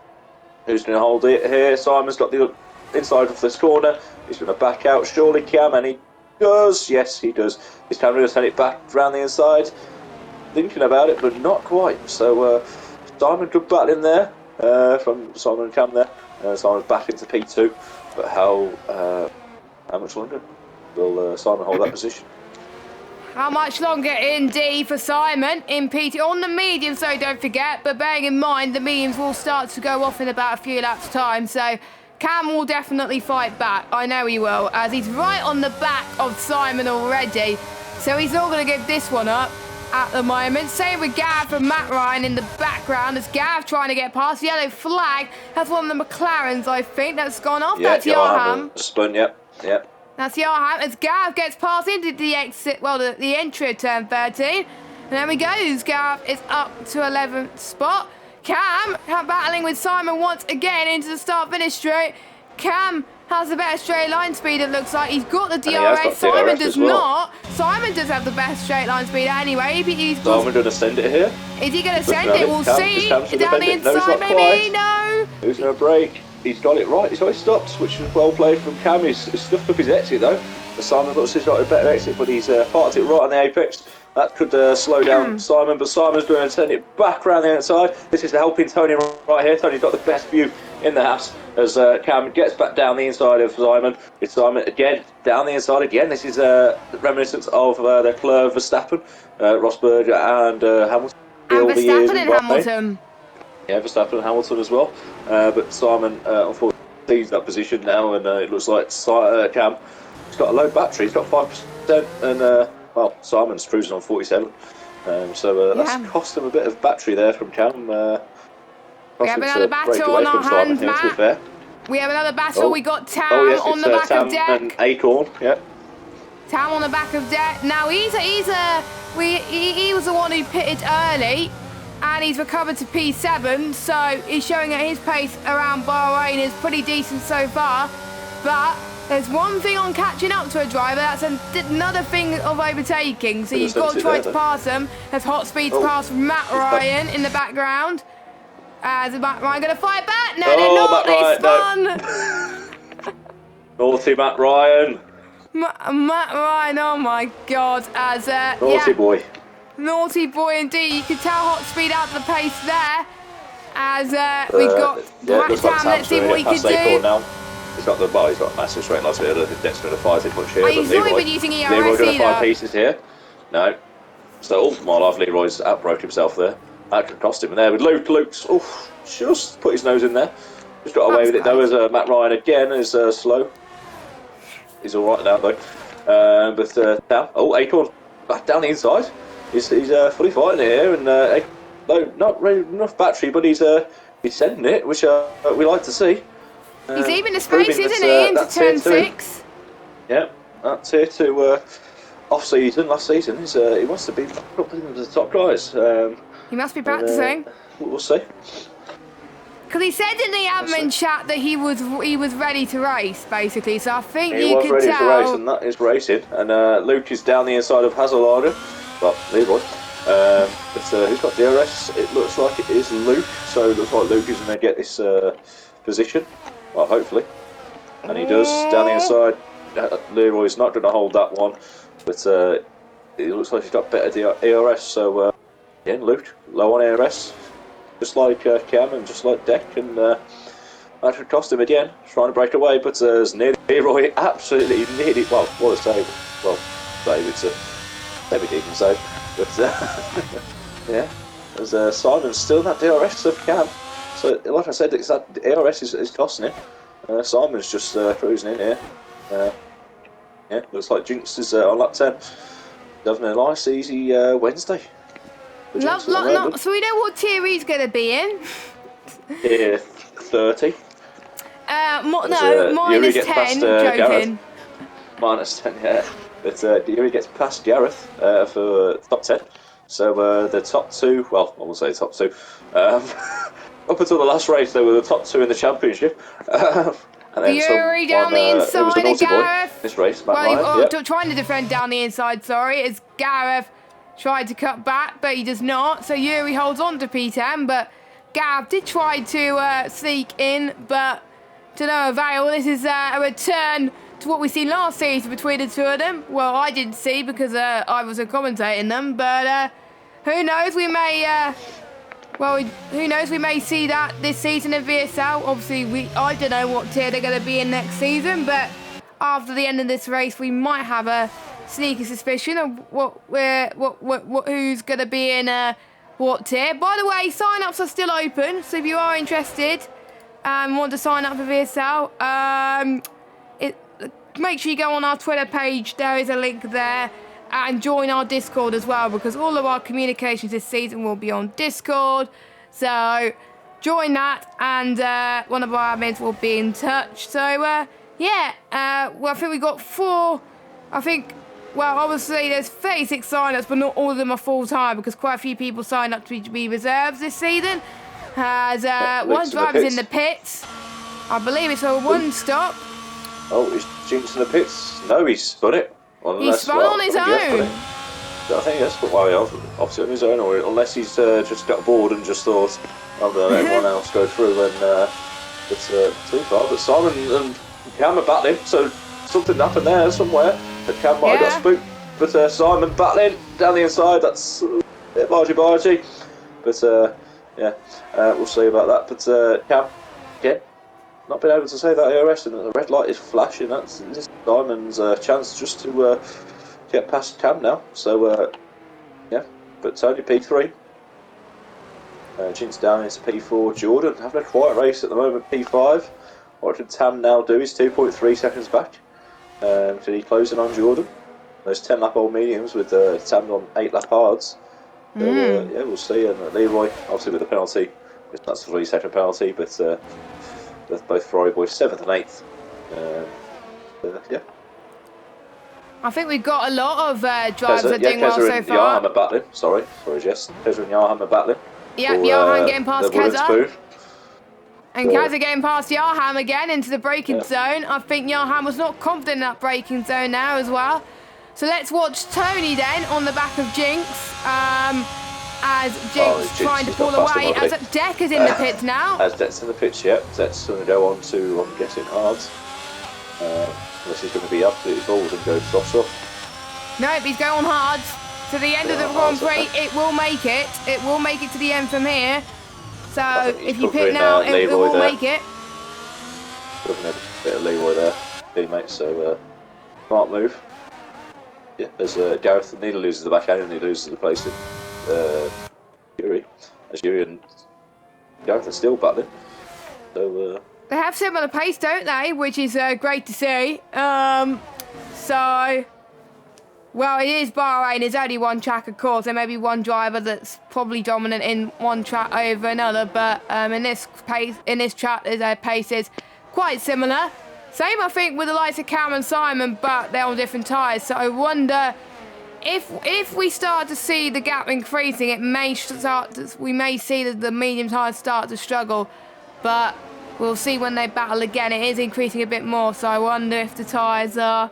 Who's going to hold it here? Simon's got the inside of this corner. He's going to back out, surely Cam, and he does. Yes, he does. His camera going to send it back round the inside. Thinking about it, but not quite. So Simon good battle in there from Simon and Cam there. Simon's back into P2, but how much longer will Simon hold that position? How much longer indeed for Simon in PT on the medium, so don't forget, but bearing in mind the mediums will start to go off in about a few laps time, so Cam will definitely fight back. I know he will, as he's right on the back of Simon already, so he's not going to give this one up at the moment. Same with Gav and Matt Ryan in the background, as Gav trying to get past. Yellow flag, that's one of the McLarens, I think, that's gone off. Yeah, that's Yarham. Spun, yep. That's Yarham as Gav gets past into the exit, well, the entry of turn 13. And there he goes. Gav is up to 11th spot. Cam battling with Simon once again into the start-finish straight. Cam has the better straight line speed, it looks like. He's got the DRS. Simon does not. Simon does have the best straight line speed anyway. Simon going to send it here? Is he going to send it? We'll see. Down the inside, maybe? No. Who's going to brake? He's got it right. He's got it stopped, which is well played from Cam. He's stuffed up his exit though. Simon looks like he's got a better exit, but he's parked it right on the apex. That could slow down Simon, but Simon's going to send it back around the outside. This is helping Tony right here. Tony's got the best view in the house as Cam gets back down the inside of Simon. It's Simon again, down the inside again. This is reminiscent of the Leclerc, Verstappen, Rosberg and Hamilton. And Verstappen and Hamilton. Yeah, Verstappen and Hamilton as well. But Simon, unfortunately, sees that position now, and it looks like Cam has got a low battery. He's got 5%, and well, Simon's cruising on 47. So that's cost him a bit of battery there from Cam. We have another battle on our hands, Matt. We have another battle. We got Tam on the back of Deck. And Acorn, yeah. Tam on the back of Deck. Now he was the one who pitted early, and he's recovered to P7, so he's showing that his pace around Bahrain is pretty decent so far. But there's one thing on catching up to a driver, that's another thing of overtaking. So you've got to try to pass them. There's hot speed to pass from Matt Ryan in the background. Is Matt Ryan going to fight back? No, they're not. They spun. Naughty Matt Ryan. Matt Ryan, oh my God. Naughty boy. Naughty boy indeed. You can tell hot speed out the pace there. As we've got Tam. Let's see what he can do. Now. He's got a massive straight line, so I don't think Deck's going to fight it much here. He's not even using ERS Leroy going to either. find pieces here. No. So, oh my life, Leroy's outbroke himself there. That could cost him. And there with Luke. Luke's just put his nose in there. Just got away with it though. As Matt Ryan again is slow. He's all right now though. But now, Acorn back down the inside. He's fully fighting here, and though not really enough battery, but he's sending it, which we like to see. He's even the space, isn't he, into turn 6? Yeah, that's here to off season. Last season, he wants to be up in the top guys. He must be practicing. We'll see. Because he said in the admin chat that he was ready to race, basically. So I think he you was could ready tell. to race, and that is racing. And Luke is down the inside of Hazelard. Well, Leroy. But who's got DRS? It looks like it is Luke. So it looks like Luke is going to get this position. Well, hopefully. And he does down the inside. Leroy's not going to hold that one, but it looks like he's got better ERS. So again, Luke low on ERS, just like Cam and just like Deck, and that should cost him again. Trying to break away, but as Leroy absolutely nearly. Well, what a save! Well, save, it's a semi-decent save, but yeah, as Simon's still in that DRS of Cam. So, like I said, it's that ERS is costing him. Simon's just cruising in here. Yeah, looks like Jinx is on lap 10. Having a nice, easy Wednesday. So we know what tier he's going to be in. Tier 30. No, minus 10. Past, joking. Minus 10, yeah. But Yuri gets past Gareth for top 10. So the top two, well, I will say top two. Up until the last race, they were the top two in the championship. And then Yuri down the inside of Gareth. This race, Matt Ryan, trying to defend down the inside, sorry, as Gareth tried to cut back, but he does not. So Yuri holds on to P10, but Gareth did try to sneak in, but to no avail. This is a return to what we seen last season between the two of them. Well, I didn't see because I was commentating them, but who knows? We may. Who knows? We may see that this season in VSL. Obviously, I don't know what tier they're going to be in next season, but after the end of this race, we might have a sneaky suspicion of who's going to be in what tier. By the way, sign-ups are still open, so if you are interested and want to sign up for VSL, make sure you go on our Twitter page. There is a link there. And join our Discord as well, because all of our communications this season will be on Discord. So join that, and one of our admins will be in touch. So yeah, well, I think we got 4. Obviously there's 36 sign-ups, but not all of them are full-time, because quite a few people signed up to be reserves this season. As one driver's in the pits. I believe it's a one-stop. Oh, is Jinx in the pits? No, he's spun it. He spun on his own. I think that's obviously on his own, or unless he's just got bored and just thought, I'll let everyone else go through, and it's too far. But Simon and Cam are battling, so something happened there somewhere. That Cam might have got spooked, but Simon battling down the inside. That's a bit bargy. But yeah, we'll see about that. But Cam, again, not been able to say that ARS, and the red light is flashing. That's this is Simon's chance just to get past Cam now. So yeah, but Tony P3, Jinx down into P4. Jordan having a quiet race at the moment. P5. What did Tam now do? He's 2.3 seconds back. Did he closing on Jordan? Those 10 lap old mediums with Tam on 8 lap hards. So, yeah, we'll see. And Leroy, obviously with the penalty, that's a 3-second penalty, but both Ferrari boys 7th and 8th. Yeah. I think we've got a lot of drivers that are doing well so far. Yarham are battling. Sorry, Jess. Keza and Yarham are battling. Yeah, Yarham getting past Keza. And Keza getting past Yarham again into the braking zone. I think Yarham was not confident in that braking zone now as well. So let's watch Tony then on the back of Jinx. As Jinx trying to pull away. As Deck is in the pits now. As Deck's in the pits, yeah. Deck's going to go on to, I'm guessing, hards. Unless he's going to be absolutely bold and go soft. Nope, he's going hard. To the end of the Grand Prix, it will make it. It will make it to the end from here. So if you pit now, it will make it. Looking at a bit of leeway there, teammates. So smart move. yeah, as Gareth nearly loses the backhand and he loses the place in Yuri. As Yuri and Gareth are still battling. So, they have similar pace, don't they? Which is great to see. So, well, it is Bahrain. There's only one track, of course. There may be one driver that's probably dominant in one track over another, but in this track, their pace is quite similar. Same, I think, with the likes of Cam and Simon, but they're on different tyres. So I wonder if we start to see the gap increasing, we may see that the medium tyres start to struggle, but we'll see when they battle again. It is increasing a bit more, so I wonder if the tyres are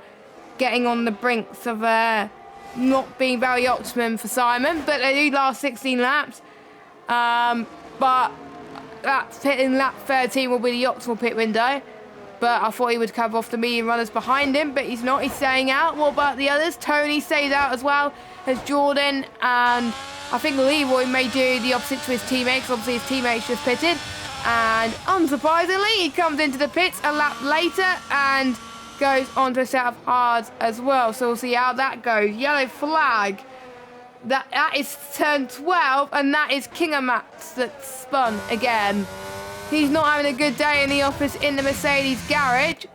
getting on the brinks of not being very optimum for Simon, but they do last 16 laps. But that pit in lap 13 will be the optimal pit window. But I thought he would cover off the medium runners behind him, but he's not. He's staying out. What about the others? Tony stays out as well as Jordan, and I think Leroy may do the opposite to his teammates. Obviously, his teammates just pitted, and unsurprisingly, he comes into the pits a lap later and goes onto a set of hards as well. So we'll see how that goes. Yellow flag. That is turn 12, and that is Kingermax that spun again. He's not having a good day in the office in the Mercedes garage,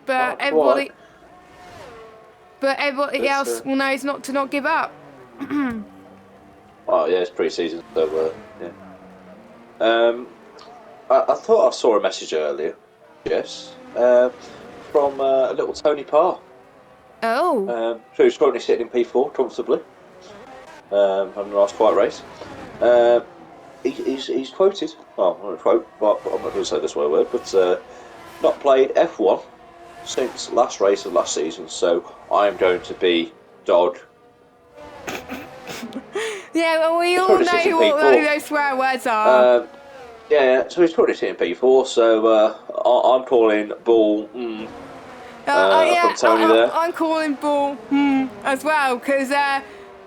but everybody else will know it's not to not give up. Oh yeah, it's pre-season, so yeah. I thought I saw a message earlier, yes, from a little Tony Parr. Oh. Who's currently sitting in P4 comfortably, having a nice quiet race. He's quoted, well, I'm not going to quote, but I'm not going to say this word, but not played F1 since last race of last season, so I am going to be Dodd. Yeah, well, we all know what those swear words are. Yeah, so he's currently sitting P4, so I'm calling ball from Tony there. I'm calling ball as well, because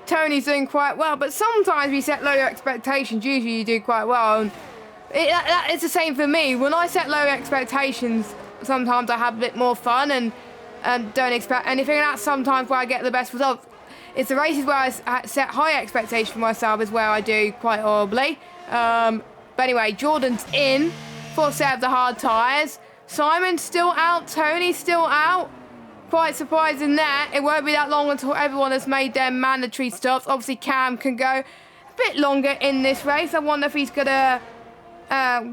Tony's doing quite well, but sometimes we set lower expectations. Usually you do quite well, and it's the same for me. When I set lower expectations, sometimes I have a bit more fun and don't expect anything, and that's sometimes where I get the best results. It's the races where I set high expectations for myself is where I do quite horribly. But anyway, Jordan's in, full set of the hard tyres. Simon's still out, Tony's still out. Quite surprising there. It won't be that long until everyone has made their mandatory stops. Obviously, Cam can go a bit longer in this race. I wonder if he's going to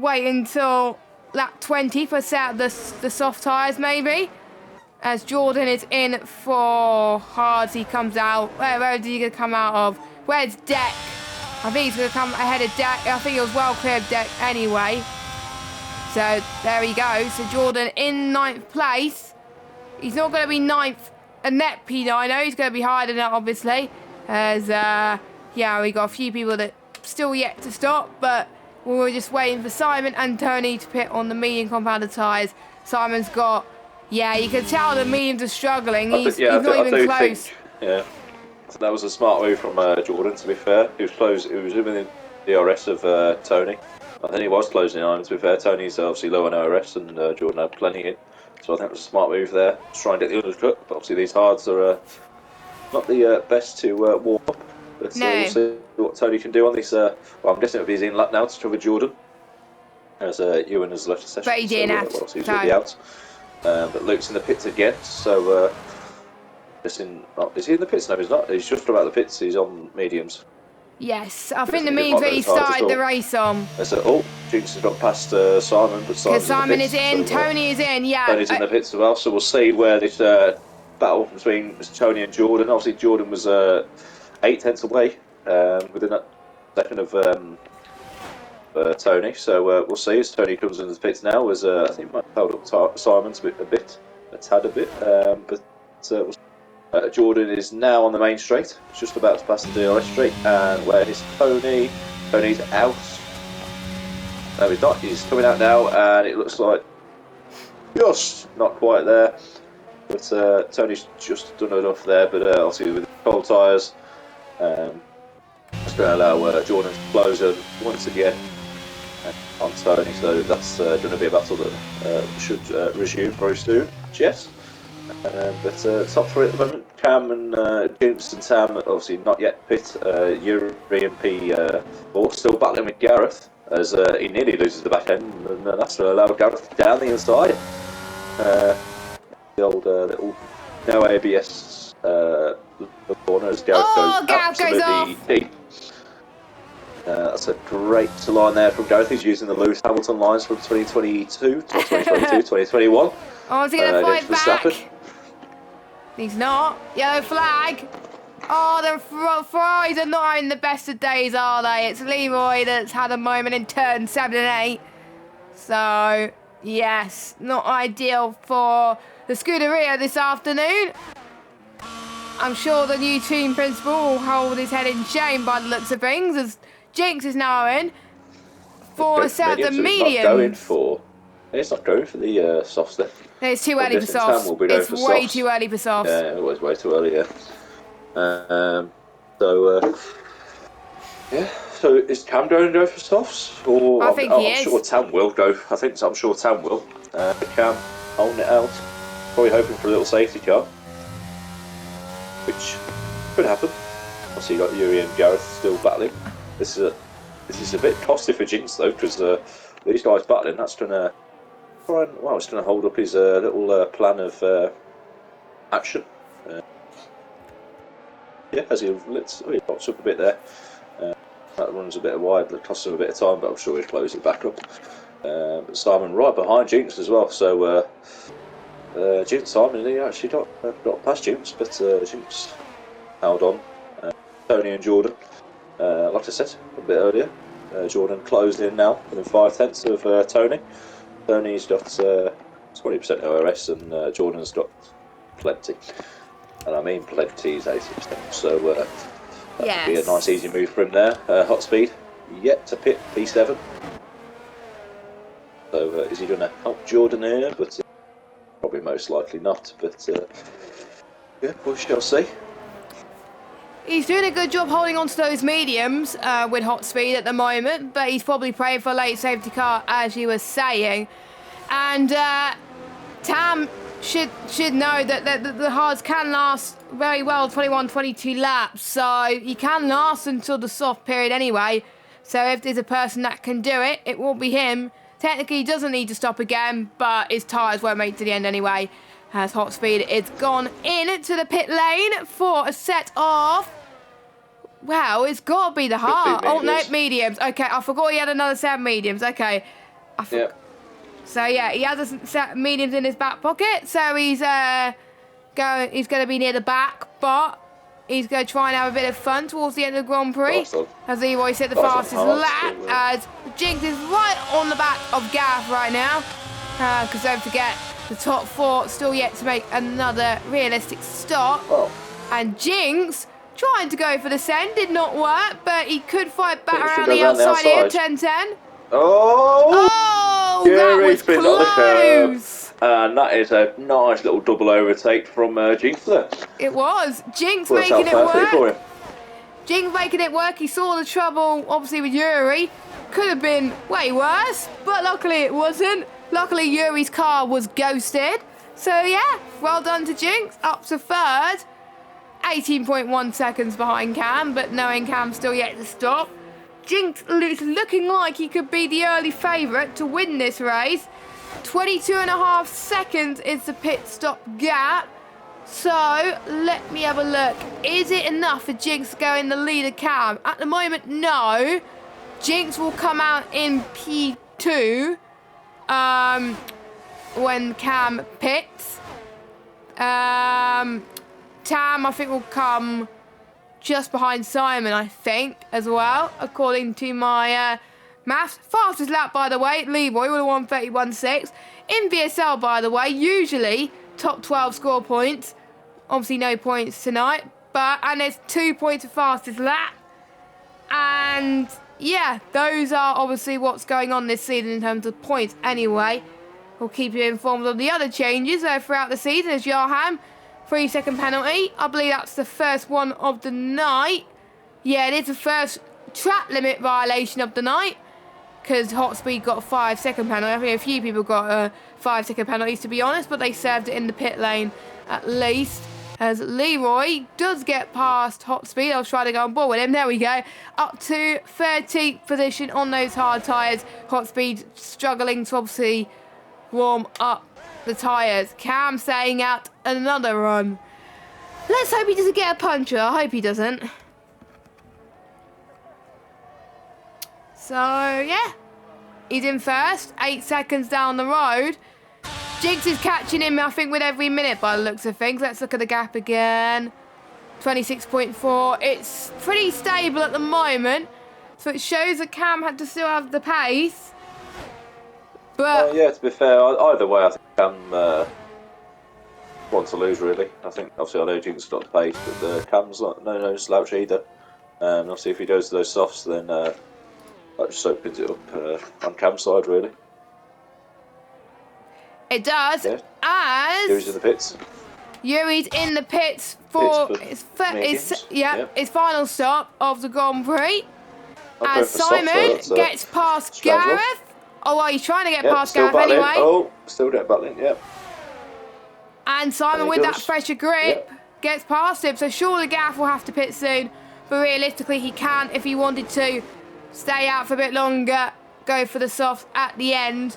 wait until lap 20 for set of the soft tyres, maybe. As Jordan is in for hards, he comes out. Where is he going to come out of? Where's Deck? I think he's going to come ahead of Deck. I think it was well clear of Deck anyway. So, there he goes. So, Jordan in 9th place. He's not going to be 9th a net P9. He's going to be higher than that, obviously. As, yeah, we got a few people that still yet to stop, but we were just waiting for Simon and Tony to pit on the medium compounded tyres. Simon's got, yeah, you can tell the mediums are struggling. He's not even close. Yeah, so that was a smart move from Jordan, to be fair. He was close. He was within the DRS of Tony. I think he was closing in on him, to be fair. Tony's obviously low on DRS, and Jordan had plenty in. So I think it was a smart move there, to try and get the undercut. But obviously these hards are not the best to warm up. But we'll see what Tony can do on this. Well, I'm guessing it'll be his in lap now to cover Jordan, as Ewan has left the session. But he didn't have to. He's already out. But Luke's in the pits again. So is he in the pits? No, he's not. He's just about the pits. He's on mediums. Yes, I think the mediums that he started the race on. Jinx has got past Simon, but Simon is in, Tony is in, yeah. Tony's in the pits as well, so we'll see where this battle between Tony and Jordan. Obviously, Jordan was 8 tenths away within that second of Tony, so we'll see as Tony comes into the pits now. As I think he might have held up Simon's a tad a bit, but we'll see. Jordan is now on the main straight, just about to pass the DRS straight, and where is Tony? Tony's out. No, he's not. He's coming out now, and it looks like just not quite there. But Tony's just done enough there. But obviously with the cold tyres, it's going to allow Jordan to close in once again on Tony. So that's going to be a battle that should resume very soon. Yes. But top 3 at the moment, Cam and Jinx and Tam, obviously not yet pit. Yuri and P all still battling with Gareth as he nearly loses the back end, and that's to allow Gareth down the inside. The old little no ABS corner as Gareth goes absolutely deep. That's a great line there from Gareth. He's using the Lewis Hamilton lines from 2022, 2021. Oh, is he going to fight back? He's not. Yellow flag. Oh, the Ferraris are not having the best of days, are they? It's Leroy that's had a moment in turn 7 and 8. So, yes, not ideal for the Scuderia this afternoon. I'm sure the new team principal will hold his head in shame by the looks of things, as Jinx is now in for a set of the mediums. It's not going for the softs then. It's too early for softs. It's way too early for softs. Yeah, it was way too early, yeah. So is Cam going to go for softs? Or I think he is. I'm sure Tam will go. I'm sure Tam will. Cam holding it out. Probably hoping for a little safety car. Which could happen. Obviously you got Yuri and Gareth still battling. This is a bit costly for Jinx though, because these guys battling, that's going to it's going to hold up his little plan of action. Yeah, as he locks up a bit there. That runs a bit wide, that costs him a bit of time, but I'm sure he'll close it back up. Simon right behind Jinx as well, so Jinx, Simon, he actually got past Jinx, but Jinx held on. Tony and Jordan, like I said a bit earlier, Jordan closed in now within 5/10 of Tony. Tony's got 20% ORS and Jordan's got plenty. And I mean plenty is 80%, so that would be a nice easy move for him there. Hot speed, yet to pit P7. So is he going to help Jordan here? But probably most likely not. But yeah, we shall see. He's doing a good job holding on to those mediums with hot speed at the moment, but he's probably praying for a late safety car, as you were saying. And Tam should know that the hards can last very well 21, 22 laps, so you can last until the soft period anyway. So if there's a person that can do it, it will be him. Technically, he doesn't need to stop again, but his tyres won't make it to the end anyway, as hot speed is gone in to the pit lane for a set of... Wow, it's got to be the hard. Oh, no, mediums. Okay, I forgot he had another set of mediums. Okay. Yeah. So, yeah, he has a set of mediums in his back pocket. So, he's going to be near the back, but he's going to try and have a bit of fun towards the end of the Grand Prix. As Leroy said, the fastest lap, as Jinx is right on the back of Gaff right now. Because don't forget, the top 4 still yet to make another realistic stop. Oh. And Jinx... trying to go for the send, did not work, but he could fight back around the outside here, 10-10. Oh! That was close! And that is a nice little double overtake from Jinx there. It was. Jinx making it work. Jinx making it work. He saw the trouble, obviously, with Yuri. Could have been way worse, but luckily it wasn't. Luckily, Yuri's car was ghosted. So, yeah, well done to Jinx. Up to third. 18.1 seconds behind Cam, but knowing Cam's still yet to stop. Jinx is looking like he could be the early favourite to win this race. 22.5 seconds is the pit stop gap. So, let me have a look. Is it enough for Jinx to go in the lead of Cam? At the moment, no. Jinx will come out in P2 when Cam pits. Tam, I think, will come just behind Simon, I think, as well, according to my maths. Fastest lap, by the way, Leroy would have won 31.6. In VSL, by the way, usually top 12 score points. Obviously, no points tonight, and there's 2 points for fastest lap. And yeah, those are obviously what's going on this season in terms of points. Anyway, we'll keep you informed of the other changes throughout the season. As Johan. 3-second penalty. I believe that's the first one of the night. Yeah, it is the first track limit violation of the night. Because Hot Speed got a 5-second penalty. I think a few people got 5-second penalties, to be honest. But they served it in the pit lane at least. as Leroy does get past Hot Speed. I was trying to go on board with him. There we go. Up to 13th position on those hard tyres. Hot Speed struggling to obviously warm up the tyres. Cam staying out another run. Let's hope he doesn't get a puncture. I hope he doesn't. So, yeah. He's in first. 8 seconds down the road. Jinx is catching him, I think, with every minute by the looks of things. Let's look at the gap again. 26.4. It's pretty stable at the moment. So it shows that Cam had to still have the pace. But yeah, to be fair, either way, I think Cam wants to lose, really. I think, obviously, I know Jinx got the pace, but Cam's no slouch either. Obviously, if he goes to those softs, then that just opens it up on Cam's side, really. It does, yeah. as Yuri's in the pits. Yuri's in the pits for his final stop of the Grand Prix. As Simon gets past Gareth. Oh, well, he's trying to get past Gareth anyway. Oh, still get battling, yeah. And Simon, with that fresher grip, gets past him. So surely Gareth will have to pit soon. But realistically, he can, if he wanted to, stay out for a bit longer, go for the softs at the end.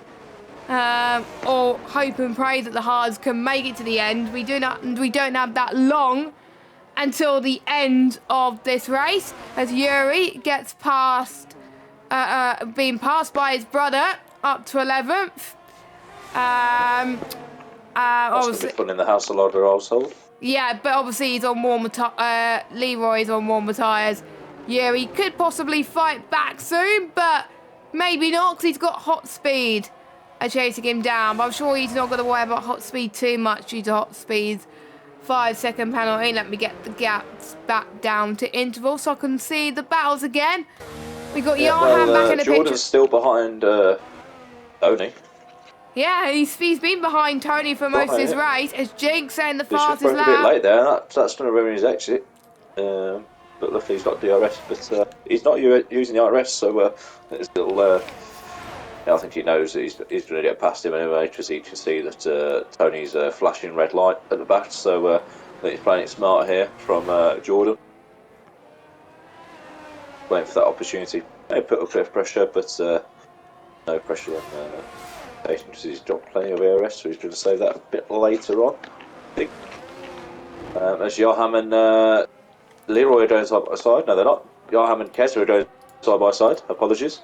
Or hope and pray that the hards can make it to the end. We don't have that long until the end of this race, as Yuri gets past, being passed by his brother up to 11th. That's going to be fun in the household household. Yeah, but obviously he's on warmer Leroy's on warmer tyres. Yuri could possibly fight back soon, but maybe not, because he's got Hot Speed chasing him down. But I'm sure he's not going to worry about Hot Speed too much due to Hot Speed's 5-second penalty. Let me get the gaps back down to interval so I can see the battles again. We got Johan back in the picture. Jordan's still behind Tony. Yeah, he's been behind Tony for most of his race. As Jinx saying the fastest lap. A bit late there. That's going to ruin his exit. But luckily he's got DRS. But he's not using the RS, so it's a little. I think he knows that he's going to get past him anyway, because he can see that Tony's flashing red light at the back. So I think he's playing it smart here from Jordan. Waiting for that opportunity. They put up a bit of pressure, but no pressure on Station, because he's got plenty of ARS, so he's going to save that a bit later on. I think. As Johan and Leroy are going side by side. No, they're not. Johan and Kez are going side by side. Apologies.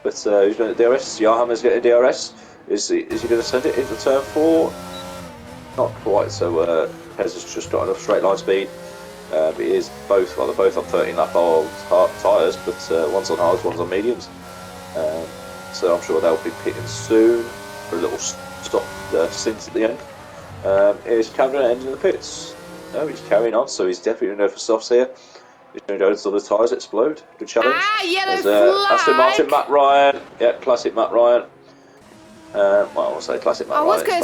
But who's going to DRS? Johan's getting DRS. Is he going to send it into turn 4? Not quite. So Kez has just got enough straight line speed. But he is both. Well, they're both on 13 lap old tyres, but one's on hards, one's on mediums. So I'm sure they'll be pitting soon for a little stop stint at the end. Is Cameron ending the pits? No, he's carrying on, so he's definitely going to go for softs here. He's going to go until the tyres explode. Good challenge. Yellow flag! Aston Martin, Matt Ryan. Yeah, classic Matt Ryan. Well, I'll say classic Matt Ryan. I was going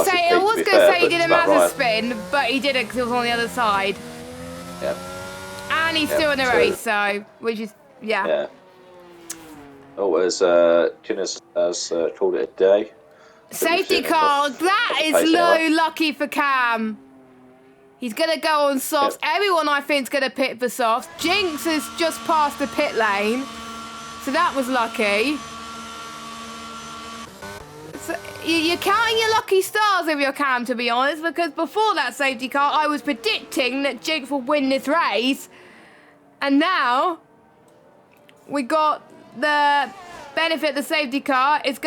to say he did a massive spin, but he didn't because he was on the other side. Yeah. And he's still in the race, so, which is, Yeah. Oh, as Guinness has called it a day. Safety car, that is low lucky for Cam. He's going to go on softs. Everyone, I think, is going to pit for softs. Jinx has just passed the pit lane. So that was lucky. So you're counting your lucky stars if you're Cam, to be honest, because before that safety car, I was predicting that Jinx would win this race. And now, we got the benefit of the safety car. It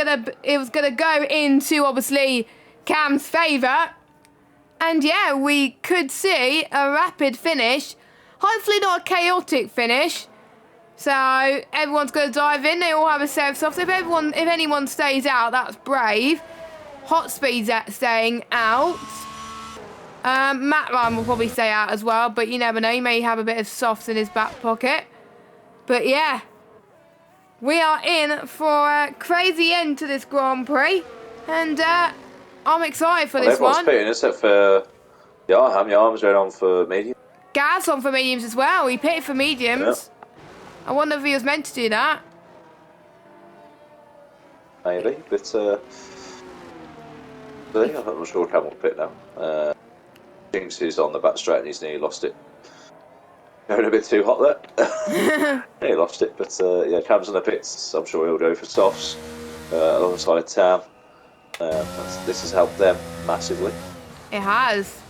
was gonna go into, obviously, Cam's favour. And yeah, we could see a rapid finish. Hopefully not a chaotic finish. So everyone's going to dive in. They all have a set of softs. If anyone stays out, that's brave. Hot Speed's staying out. Matt Ryan will probably stay out as well, but you never know. He may have a bit of softs in his back pocket. But yeah, we are in for a crazy end to this Grand Prix. And I'm excited for this one. Everyone's pitting except for Yarham. Yarham's going on for medium. Gav's on for mediums as well. He pitted for mediums. Yeah. I wonder if he was meant to do that. Maybe, but I'm not sure Cam will pit now. Jinx is on the back straight and he's nearly lost it. Going a bit too hot there. Nearly lost it, but yeah, Cam's on the pits. I'm sure he'll go for softs alongside Tam. This has helped them massively. It has.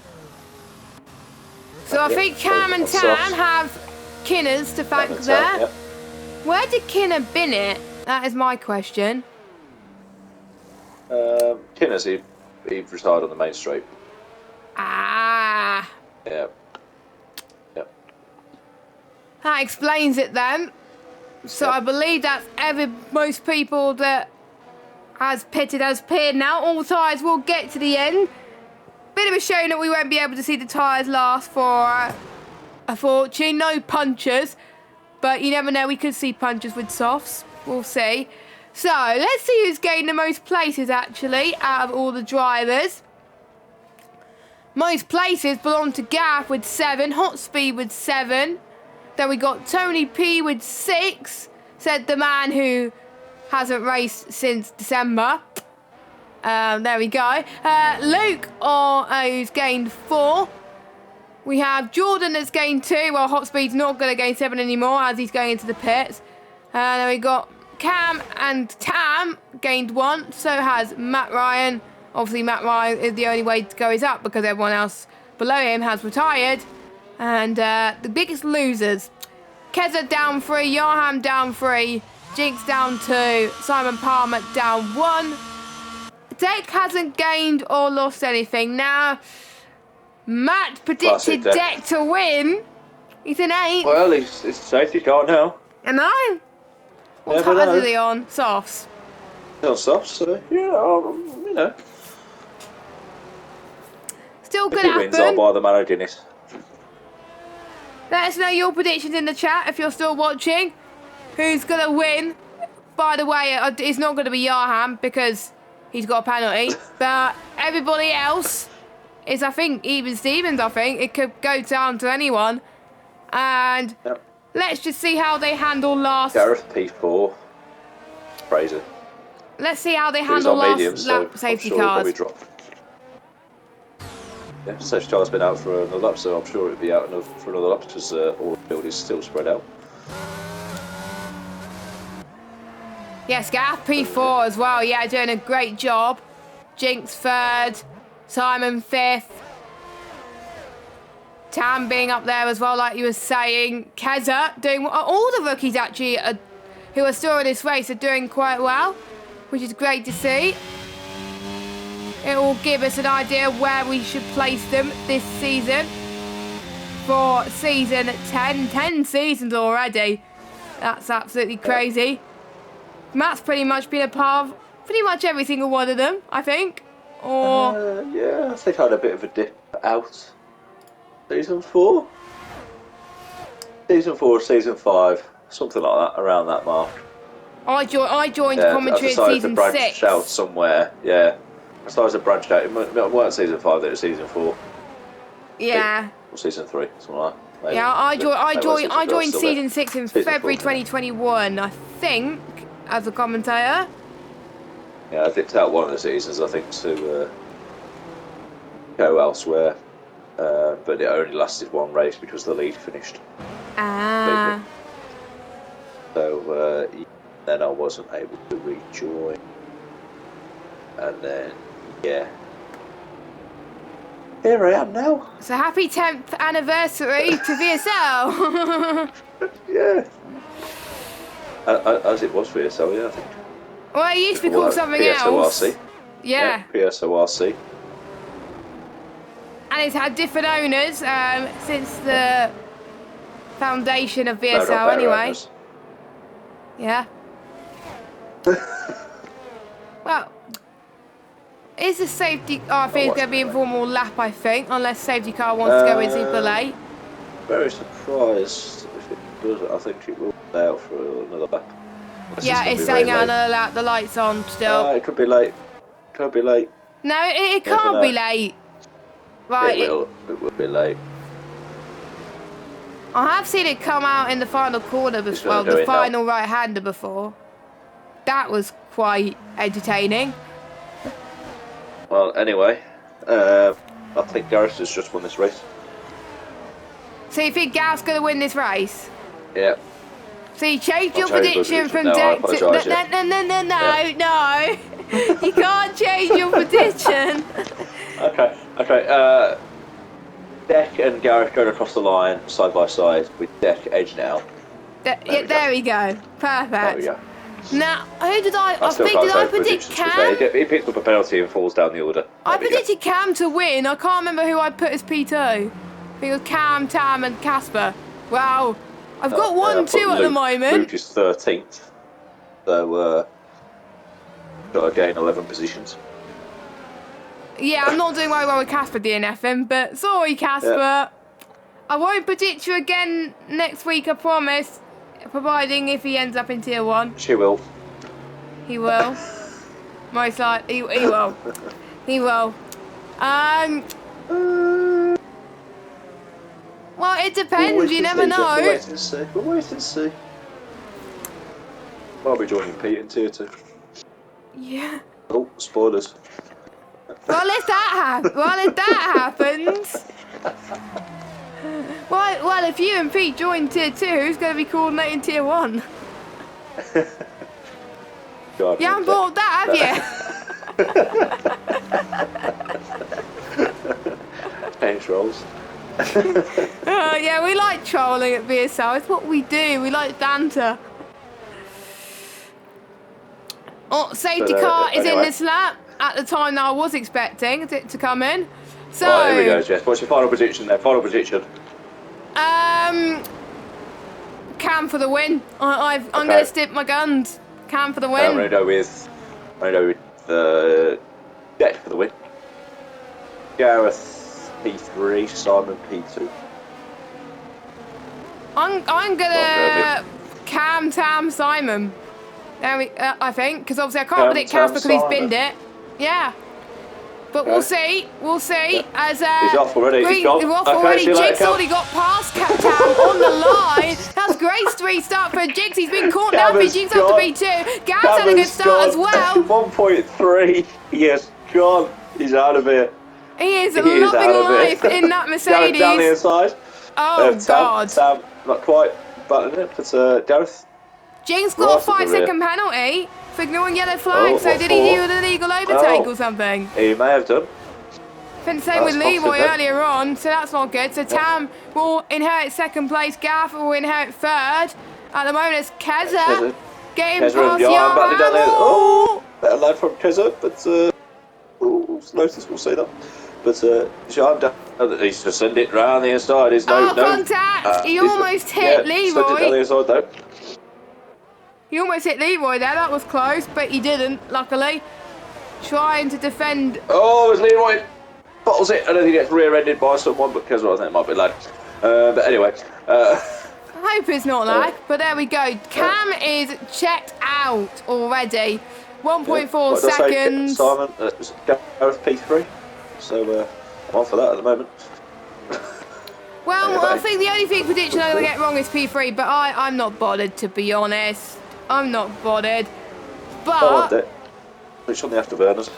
So I think Cam and Tam have Kinners to thank there. Where did Kinner bin it? That is my question. Kinners, he retired on the main straight. Ah. Yeah. That explains it then. So I believe that's most people that has pitted has pitted now. All tyres will get to the end. Bit of a shame that we won't be able to see the tyres last for a fortune. No punchers. But you never know, we could see punchers with softs. We'll see. So, let's see who's gained the most places, actually, out of all the drivers. Most places belong to Gaff with 7, Hot Speed with 7. Then we got Tony P with 6, said the man who hasn't raced since December. There we go. Luke, who's gained 4. We have Jordan that's gained 2. Well, Hot Speed's not going to gain 7 anymore as he's going into the pits. Then we got Cam and Tam gained 1. So has Matt Ryan. Obviously, Matt Ryan is the only way to go is up because everyone else below him has retired. And the biggest losers. Keza down 3, Yarham down 3, Jinx down 2, Simon Palmer down 1. Deck hasn't gained or lost anything. Now, Matt predicted Deck to win. He's in 8th. Well, it's a safety car now. I know. What tyres are they on? Softs. They're on softs, so yeah, you know. Still could happen. Wins, I'll buy the Mano Guinness. Let us know your predictions in the chat if you're still watching. Who's going to win? By the way, it's not going to be Yarham because he's got a penalty. But everybody else is, I think, even Stevens, I think. It could go down to anyone. And let's just see how they handle last... Gareth P4. Fraser. Let's see how they handle last lap safety cars. Yeah, safety car's been out for another lap, so I'm sure it'll be out for another lap because all the field is still spread out. Yes, Gaff P4 as well. Yeah, doing a great job. Jinx 3rd, Simon 5th. Tam being up there as well, like you were saying. Keza doing... All the rookies, actually, who are still in this race are doing quite well, which is great to see. It will give us an idea where we should place them this season for season 10. 10 seasons already. That's absolutely crazy. Matt's pretty much been a part of pretty much every single one of them, I think. Or yeah, I think I had a bit of a dip out. Season 4? Season 4, season 5, something like that, around that mark. I joined commentary at season 6. I decided to branch out somewhere, yeah. I started to branch out. It weren't season 5, it was season 4. Yeah. Or season 3, something like that. Maybe. Yeah, I joined season 6 in February 2021, I think, as a commentator. Yeah, I dipped out one of the seasons, I think, to go elsewhere. But it only lasted one race because the league finished. Ah. So then I wasn't able to rejoin. And then, yeah. Here I am now. So happy 10th anniversary to VSL. Yeah. As it was VSL, yeah, I think. Well, it used to be called something else. PSORC. Yeah. PSORC. And it's had different owners since the foundation of VSL, anyway. Owners. Yeah. Well, is the safety... Oh, I think it's going to be informal lap, I think, unless safety car wants to go in super late. Very surprised if it does. I think it will stay out for another lap. Yeah, it's staying out another lap. The light's on still. It could be late. Could be late. No, it can't be late. Right. It will be late. I have seen it come out in the final corner before, well, the final right-hander before. That was quite entertaining. Well, anyway, I think Gareth has just won this race. So you think Gareth's going to win this race? Yeah. So you changed your I'll change my prediction from prediction. No, I deck to... apologise, yeah. No. You can't change your prediction. Okay. Deck and Gareth going across the line side by side with Deck edging out. There we go. Perfect. There we go. Now, who did I still think? can't Did say I the predict predictions, to be fair. Cam? He picks up a penalty and falls down the order. I There we go. predicted Cam to win. I can't remember who I put as P2. I think it was Cam, Tam and Casper. Wow. I've got 1-2 at the moment. Luke is 13th. So, got to gain 11 positions. Yeah, I'm not doing very well with Casper DNFing, but sorry, Casper. Yeah. I won't predict you again next week, I promise. Providing if he ends up in tier 1. She will. He will. Most likely, he will. He will. Well, it depends. You never know. We'll wait and see. We'll wait and see. I'll be joining Pete in tier 2. Yeah. Oh, spoilers. Well, if that happens. Well, if you and Pete join tier 2, who's going to be coordinating tier 1? God, You haven't bought that, have you? Change roles. Yeah, we like trolling at VSL. It's what we do. We like banter. Oh, safety car is in this lap at the time that I was expecting it to come in. So, right, here we go, Jess. What's your final prediction there? Final prediction. Cam for the win. I'm going to stick my guns. Cam for the win. I'm going to go with Deck for the win. Gareth P3, Simon P2. I'm gonna Cam, Tam, Simon. There we, I think, because obviously I can't predict Casper because he's binned it. Yeah. But we'll see. We'll see. As he's off already. He's gone. He's off already. Jigs already got past Tam on the line. That's great restart for Jigs. He's been caught now. Jigs up to B2. Gareth's had a good start as well. 1.3. Yes, gone. He's out of here. He is loving life in that Mercedes. Down the inside. Oh, God. Tam, not quite buttoning it, but Gareth. Jigs got a 5-second penalty for ignoring yellow flags. So did he do an illegal overtake or something? He may have done. I think the same with Leroy earlier on, so that's not good. So Tam will inherit second place. Gareth will inherit third. At the moment, it's Keza getting past Johan. Oh, better lad from Keza, but notice we'll say that. But Johan, he's to send it round the inside. There's no contact. He almost hit Leroy. Sent it down the inside though. He almost hit Leroy there. That was close, but he didn't. Luckily, trying to defend. Oh, it's Leroy. Bottles it, and then he gets rear-ended by someone, but Keza, I think it might be lag. But anyway. I hope it's not lag, but there we go. Cam is checked out already. 1.4 seconds. Simon, Gareth P3. So I'm on for that at the moment. Well, anyway. I think the only thing prediction I'm going to get wrong is P3, but I'm not bothered, to be honest. I'm not bothered. But it's on the afterburners.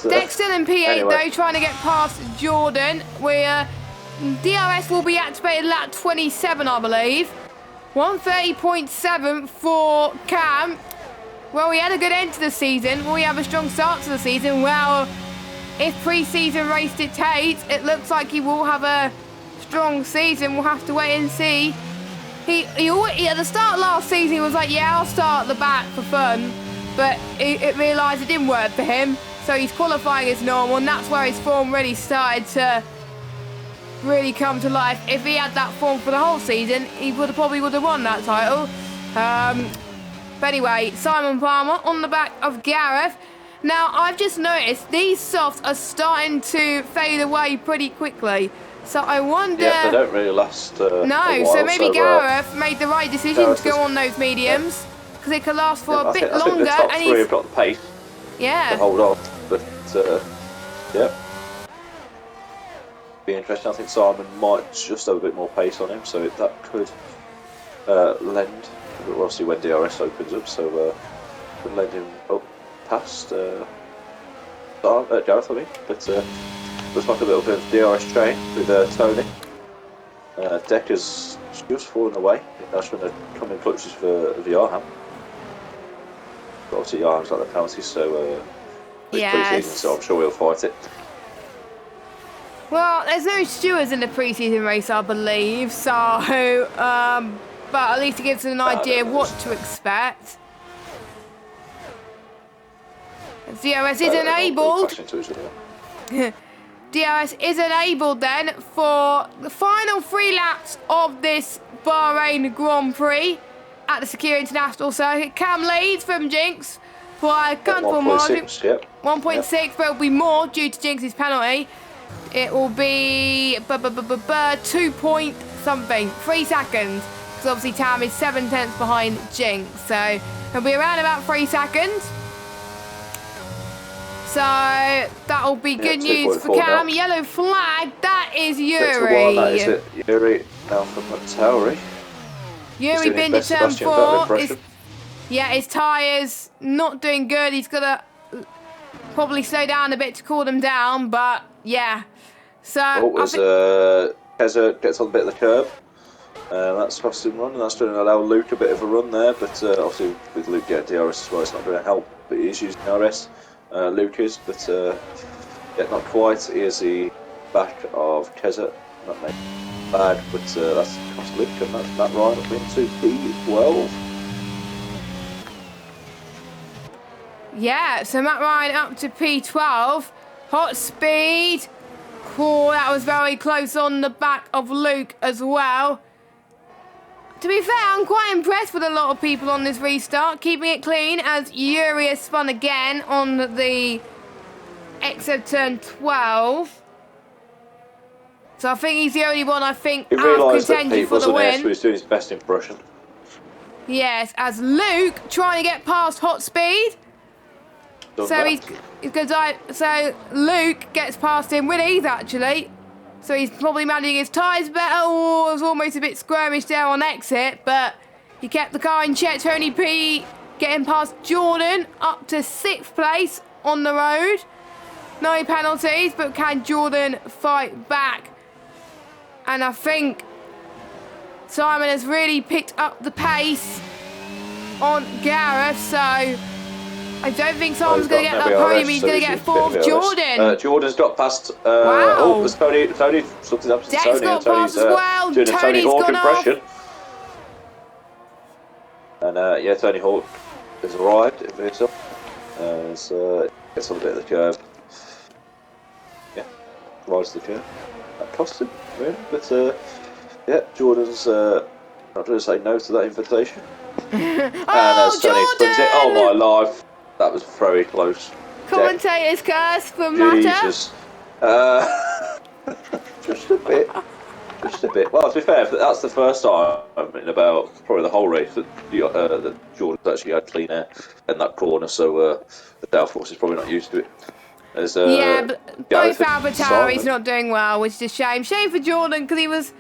Deck's still in P8 though, trying to get past Jordan. DRS will be activated lap 27, I believe. 130.7 for Cam. Well, we had a good end to the season. Will we have a strong start to the season? Well, if pre-season race dictates, it looks like he will have a strong season. We'll have to wait and see. He at the start of last season, he was like, yeah, I'll start at the back for fun. But it realised it didn't work for him. So he's qualifying as normal, and that's where his form really started to really come to life. If he had that form for the whole season, he probably would have won that title. But anyway, Simon Palmer on the back of Gareth. Now, I've just noticed these softs are starting to fade away pretty quickly. So I wonder... Yeah, they don't really last a while, so maybe Gareth made the right decision to go on those mediums. Because it could last for a bit longer. I think the top three have got the pace to hold on. But, yeah. Be interesting. I think Simon might just have a bit more pace on him. So that could lend... We'll see when DRS opens up. So could lend him up past Gareth, I mean. But looks like a little bit of DRS train with Tony. Deck has just fallen away. That's going to come in clutches for Yarham. But obviously Yarham's got the penalties, so it's pre-season, so I'm sure we'll fight it. Well, there's no stewards in the pre-season race, I believe, so, but at least it gives us an idea what to expect. DRS is enabled. DRS is enabled then for the final 3 laps of this Bahrain Grand Prix at the Secure International Circuit. Cam leads from Jinx by a comfortable margin. 1.6, but it'll be more due to Jinx's penalty. It will be 2 point something, 3 seconds. Because obviously Tam is 7/10 behind Jinx, so it'll be around about 3 seconds. So that'll be good news for Cam. Now. Yellow flag, that is Yuri. That is it. Yuri now from Tauri. Yuri been to turn 4. His tyres not doing good. He's got to probably slow down a bit to cool them down, but yeah. So Keza gets on a bit of the curb. That's cost him run, and that's going to allow Luke a bit of a run there, but obviously with Luke getting DRS as well, it's not going to help, but he is using DRS. Luke is, but not quite. Here's the back of Keza. That makes it bad, but that's cost Luke, and that's Matt Ryan up into P12. Yeah, so Matt Ryan up to P12. Hot speed. Cool, that was very close on the back of Luke as well. To be fair, I'm quite impressed with a lot of people on this restart, keeping it clean as Yuri has spun again on the exit turn 12. So I think he's the only one, out of contention for the win. He was doing his best impression. Yes, as Luke trying to get past Hot Speed. So he's going to die. So Luke gets past him with ease, actually. So he's probably managing his tyres better. Or it was almost a bit skirmish there on exit, but he kept the car in check. Tony P getting past Jordan up to 6th place on the road. No penalties, but can Jordan fight back? And I think Simon has really picked up the pace on Gareth, so I don't think Simon's going to get that podium. He's going to get 4th. Jordan. Jordan's got past. Wow. Oh, there's Tony. Something up to Deck's Tony. got past as well. Doing a Tony Hawk gone impression. Off. And Tony Hawk has arrived at VSL. So gets on a bit of the curb. Yeah, rides the curb. That cost him, really. But Jordan's not going to say no to that invitation. And as Tony springs it, oh my life, that was very close. Commentator's curse for Matter. Jesus. Just a bit. Well, to be fair, that's the first time in about probably the whole race that Jordan's actually had clean air in that corner, so the downforce is probably not used to it. But both AlbertAuri's not doing well, which is a shame. Shame for Jordan because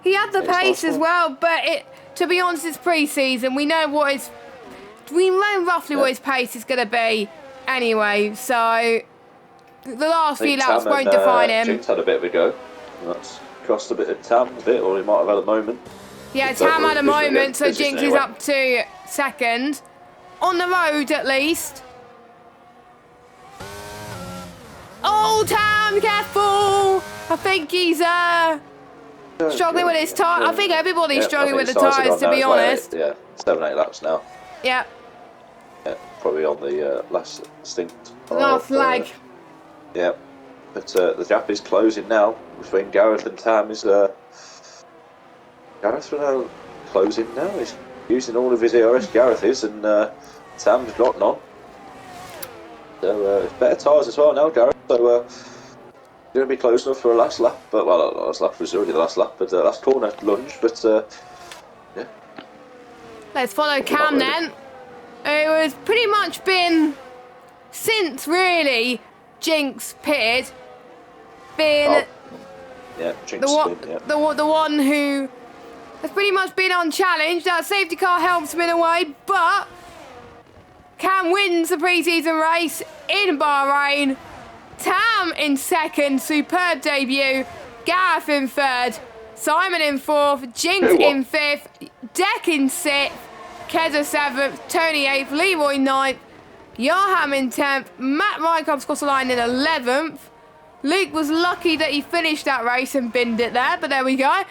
he had the pace as well, but to be honest, it's pre-season. We know roughly what his pace is going to be anyway. So the last few laps won't define him. Jinx had a bit of a go. That's cost a bit of Tam or he might have had a moment. Yeah, Tam had a moment, so Jinx is up to 2nd on the road at least. Oh, Tam, careful! I think he's struggling with his tyres. I think everybody's struggling with the tyres, to be honest. 7-8 laps now. Yeah. Yeah, probably on the last stint. Last leg. Yeah. But the gap is closing now between Gareth and Tam. Gareth now closing now. He's using all of his ERS, Gareth is, and Tam's got none. So it's better tyres as well now, Gareth. So going to be close enough for a last lap. But well, the last lap was already the last lap, but last corner lunge. But yeah. Let's follow Cam then. It was pretty much been since really Jinx pitted. Jinx the one who has pretty much been unchallenged. That safety car helps him in a way, but Cam wins the pre-season race in Bahrain Tam in second, superb debut. Gareth in third. Simon in fourth. Jinx in fifth. Deck in sixth. Keza seventh. Tony eighth. Leroy ninth. Yarham in 10th. Matt Ryan comes across the line in 11th. Luke was lucky that he finished that race and binned it there, but there we go.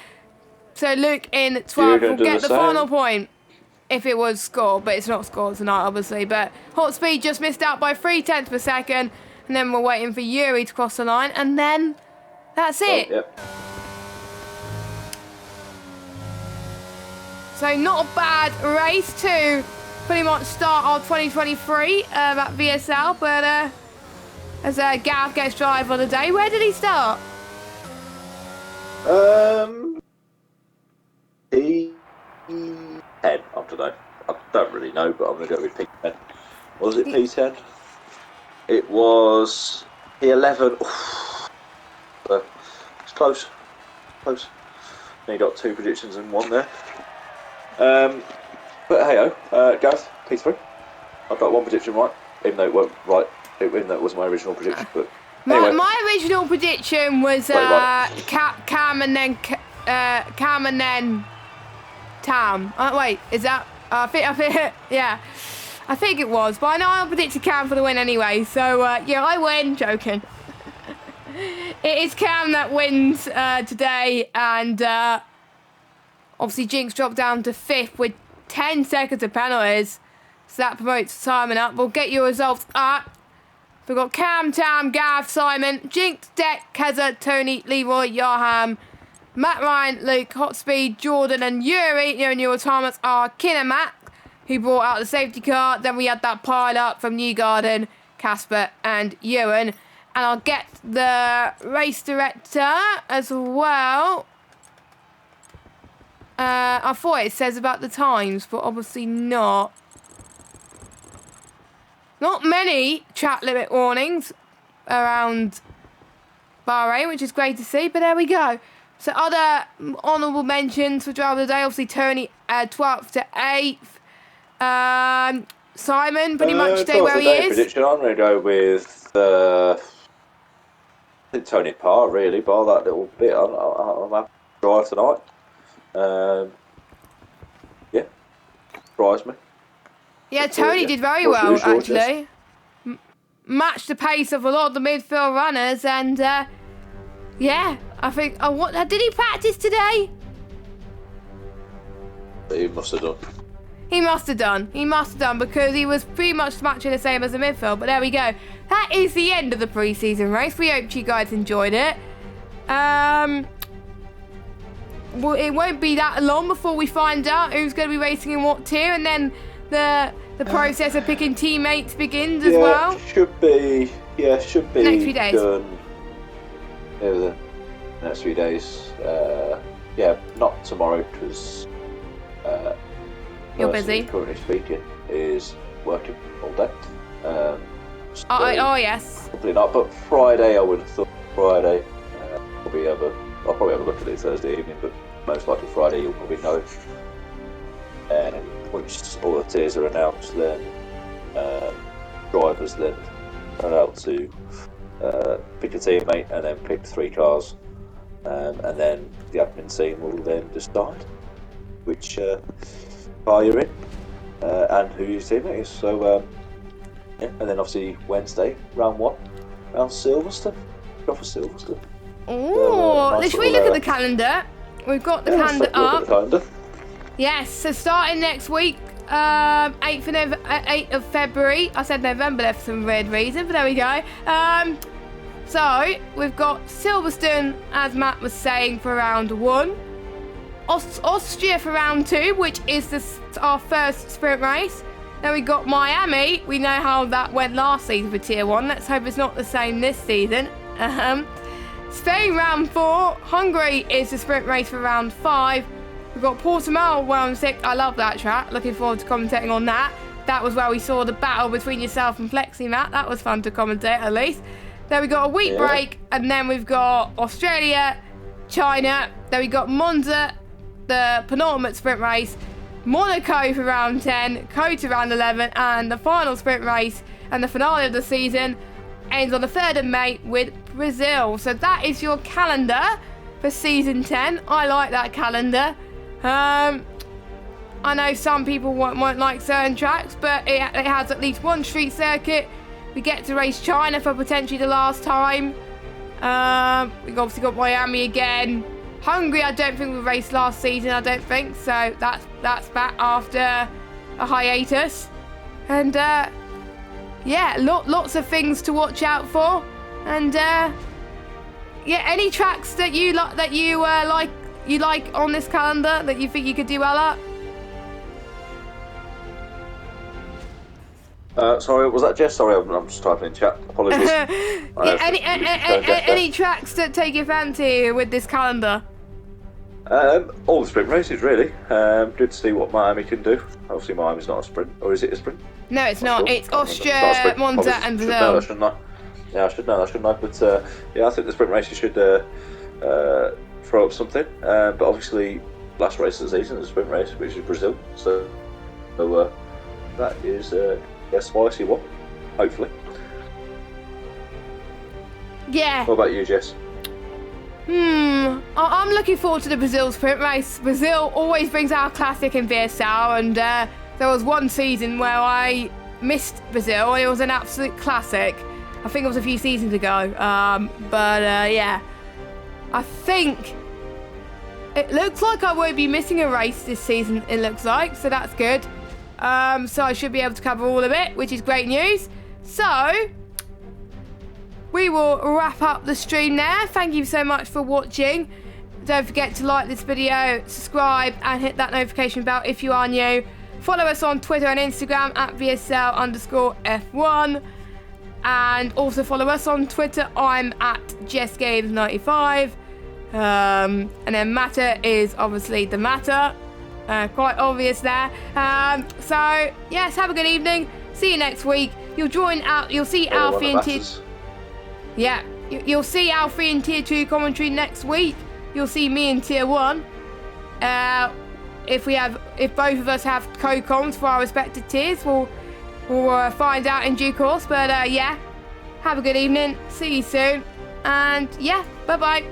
So Luke in 12th will get the final point if it was scored, but it's not scored tonight, obviously. But Hot Speed just missed out by 0.3 per second, and then we're waiting for Yuri to cross the line, and then that's it. Yep. So not a bad race to pretty much start our 2023 at VSL, but as Gav gets drive of the day, where did he start? P10, I don't know. I don't really know, but I'm going to go with P10. Was it P10? It was P11. It's close. Close. Then you got 2 predictions and 1 there. But hey-ho, Gareth, P3. I got 1 prediction right, even though it weren't right, even though it was my original prediction. But anyway. My original prediction was Cam and then Tam. Wait, is that? I think, yeah, I think it was. But I know I predicted Cam for the win anyway. So yeah, I win. Joking. It is Cam that wins today, and obviously Jinx dropped down to 5th with 10 seconds of penalties, so that promotes Simon up. We'll get your results up. We've got Cam, Tam, Gav, Simon, Jinx, Deck, Keza, Tony, Leroy, Yarham, Matt Ryan, Luke, Hot Speed, Jordan, and Yuri. Your timers are Kinemac, who brought out the safety car. Then we had that pile up from Newgarden, Casper, and Ewan. And I'll get the race director as well. I thought it says about the times, but obviously not. Not many track limit warnings around Bahrain, which is great to see, but there we go. So other honourable mentions for driver of the day, obviously Tony 12th to 8th. Simon pretty much stay where he is. Prediction, I'm going to go with I think Tony Parr, really, bar that little bit. I'm happy to drive tonight. Yeah, surprised me. Yeah, Tony did very well, actually. Matched the pace of a lot of the midfield runners, and yeah, I think. Did he practice today? He must have done. He must have done. He must have done, because he was pretty much matching the same as the midfield. But there we go. That is the end of the pre-season race. We hope you guys enjoyed it. Well, it won't be that long before we find out who's going to be racing in what tier, and then the process of picking teammates begins as well. Should be next few days. Done. Yeah, the next few days. Yeah, not tomorrow, because you're busy. Currently speaking is working all day. Oh yes. Probably not, but Friday I would have thought. Friday, I'll probably have a look at it Thursday evening, but most likely Friday you'll probably know. And once all the tiers are announced, then drivers then are out to pick a teammate and then pick 3 cars, and then the admin team will then decide which car you're in and who your teammate is. So yeah, and then obviously Wednesday, round 1, round Silverstone. Go for Silverstone. Oh, should we look at the calendar? We've got the calendar up. Yes, so starting next week, 8th of February. I said November there for some weird reason, but there we go. So we've got Silverstone, as Matt was saying, for round 1. Austria for round 2, which is our first sprint race. Then we got Miami. We know how that went last season for Tier 1. Let's hope it's not the same this season. Spain round 4. Hungary is the sprint race for round 5. We've got Portimao round 6. I love that track. Looking forward to commentating on that. That was where we saw the battle between yourself and Flexi, Matt. That was fun to commentate, at least. Then we got a week break, and then we've got Australia, China. Then we got Monza, the penultimate sprint race, Monaco for round 10, Kota round 11, and the final sprint race and the finale of the season, ends on the 3rd of May with Brazil. So that is your calendar for season 10. I like that calendar. I know some people won't like certain tracks, but it has at least one street circuit. We get to race China for potentially the last time. We've obviously got Miami again. Hungary, I don't think we raced last season, I don't think. So that's back after a hiatus. And yeah, lots of things to watch out for. And yeah, any tracks that you like on this calendar that you think you could do well at? Sorry, was that Jess? Sorry, I'm just typing in chat. Apologies. Any tracks that take your fancy with this calendar? All the sprint races, really. Good to see what Miami can do. Obviously, Miami's not a sprint, or is it a sprint? No, it's not. Sure. It's Austria, Monza, and Brazil. Know that, shouldn't I? Yeah, I should know that, shouldn't I? But yeah, I think the sprint races should throw up something. But obviously, last race of the season is a sprint race, which is Brazil. So that is a spicy one, hopefully. Yeah. What about you, Jess? I'm looking forward to the Brazil sprint race. Brazil always brings out a classic in VSL, and there was one season where I missed Brazil, and it was an absolute classic. I think it was a few seasons ago. But yeah, I think it looks like I won't be missing a race this season, it looks like, so that's good. So I should be able to cover all of it, which is great news. So we will wrap up the stream there. Thank you so much for watching. Don't forget to like this video, subscribe, and hit that notification bell if you are new. Follow us on Twitter and Instagram at VSL_F1. And also follow us on Twitter. I'm at JessGames95. And then Matter is obviously the Matter. Quite obvious there. So yes, have a good evening. See you next week. You'll see Alfie and Tier. Yeah, you'll see Alfie in Tier 2 commentary next week. You'll see me in Tier 1. If both of us have co-coms for our respective tiers, we'll find out in due course. But yeah, have a good evening. See you soon. And yeah, bye bye.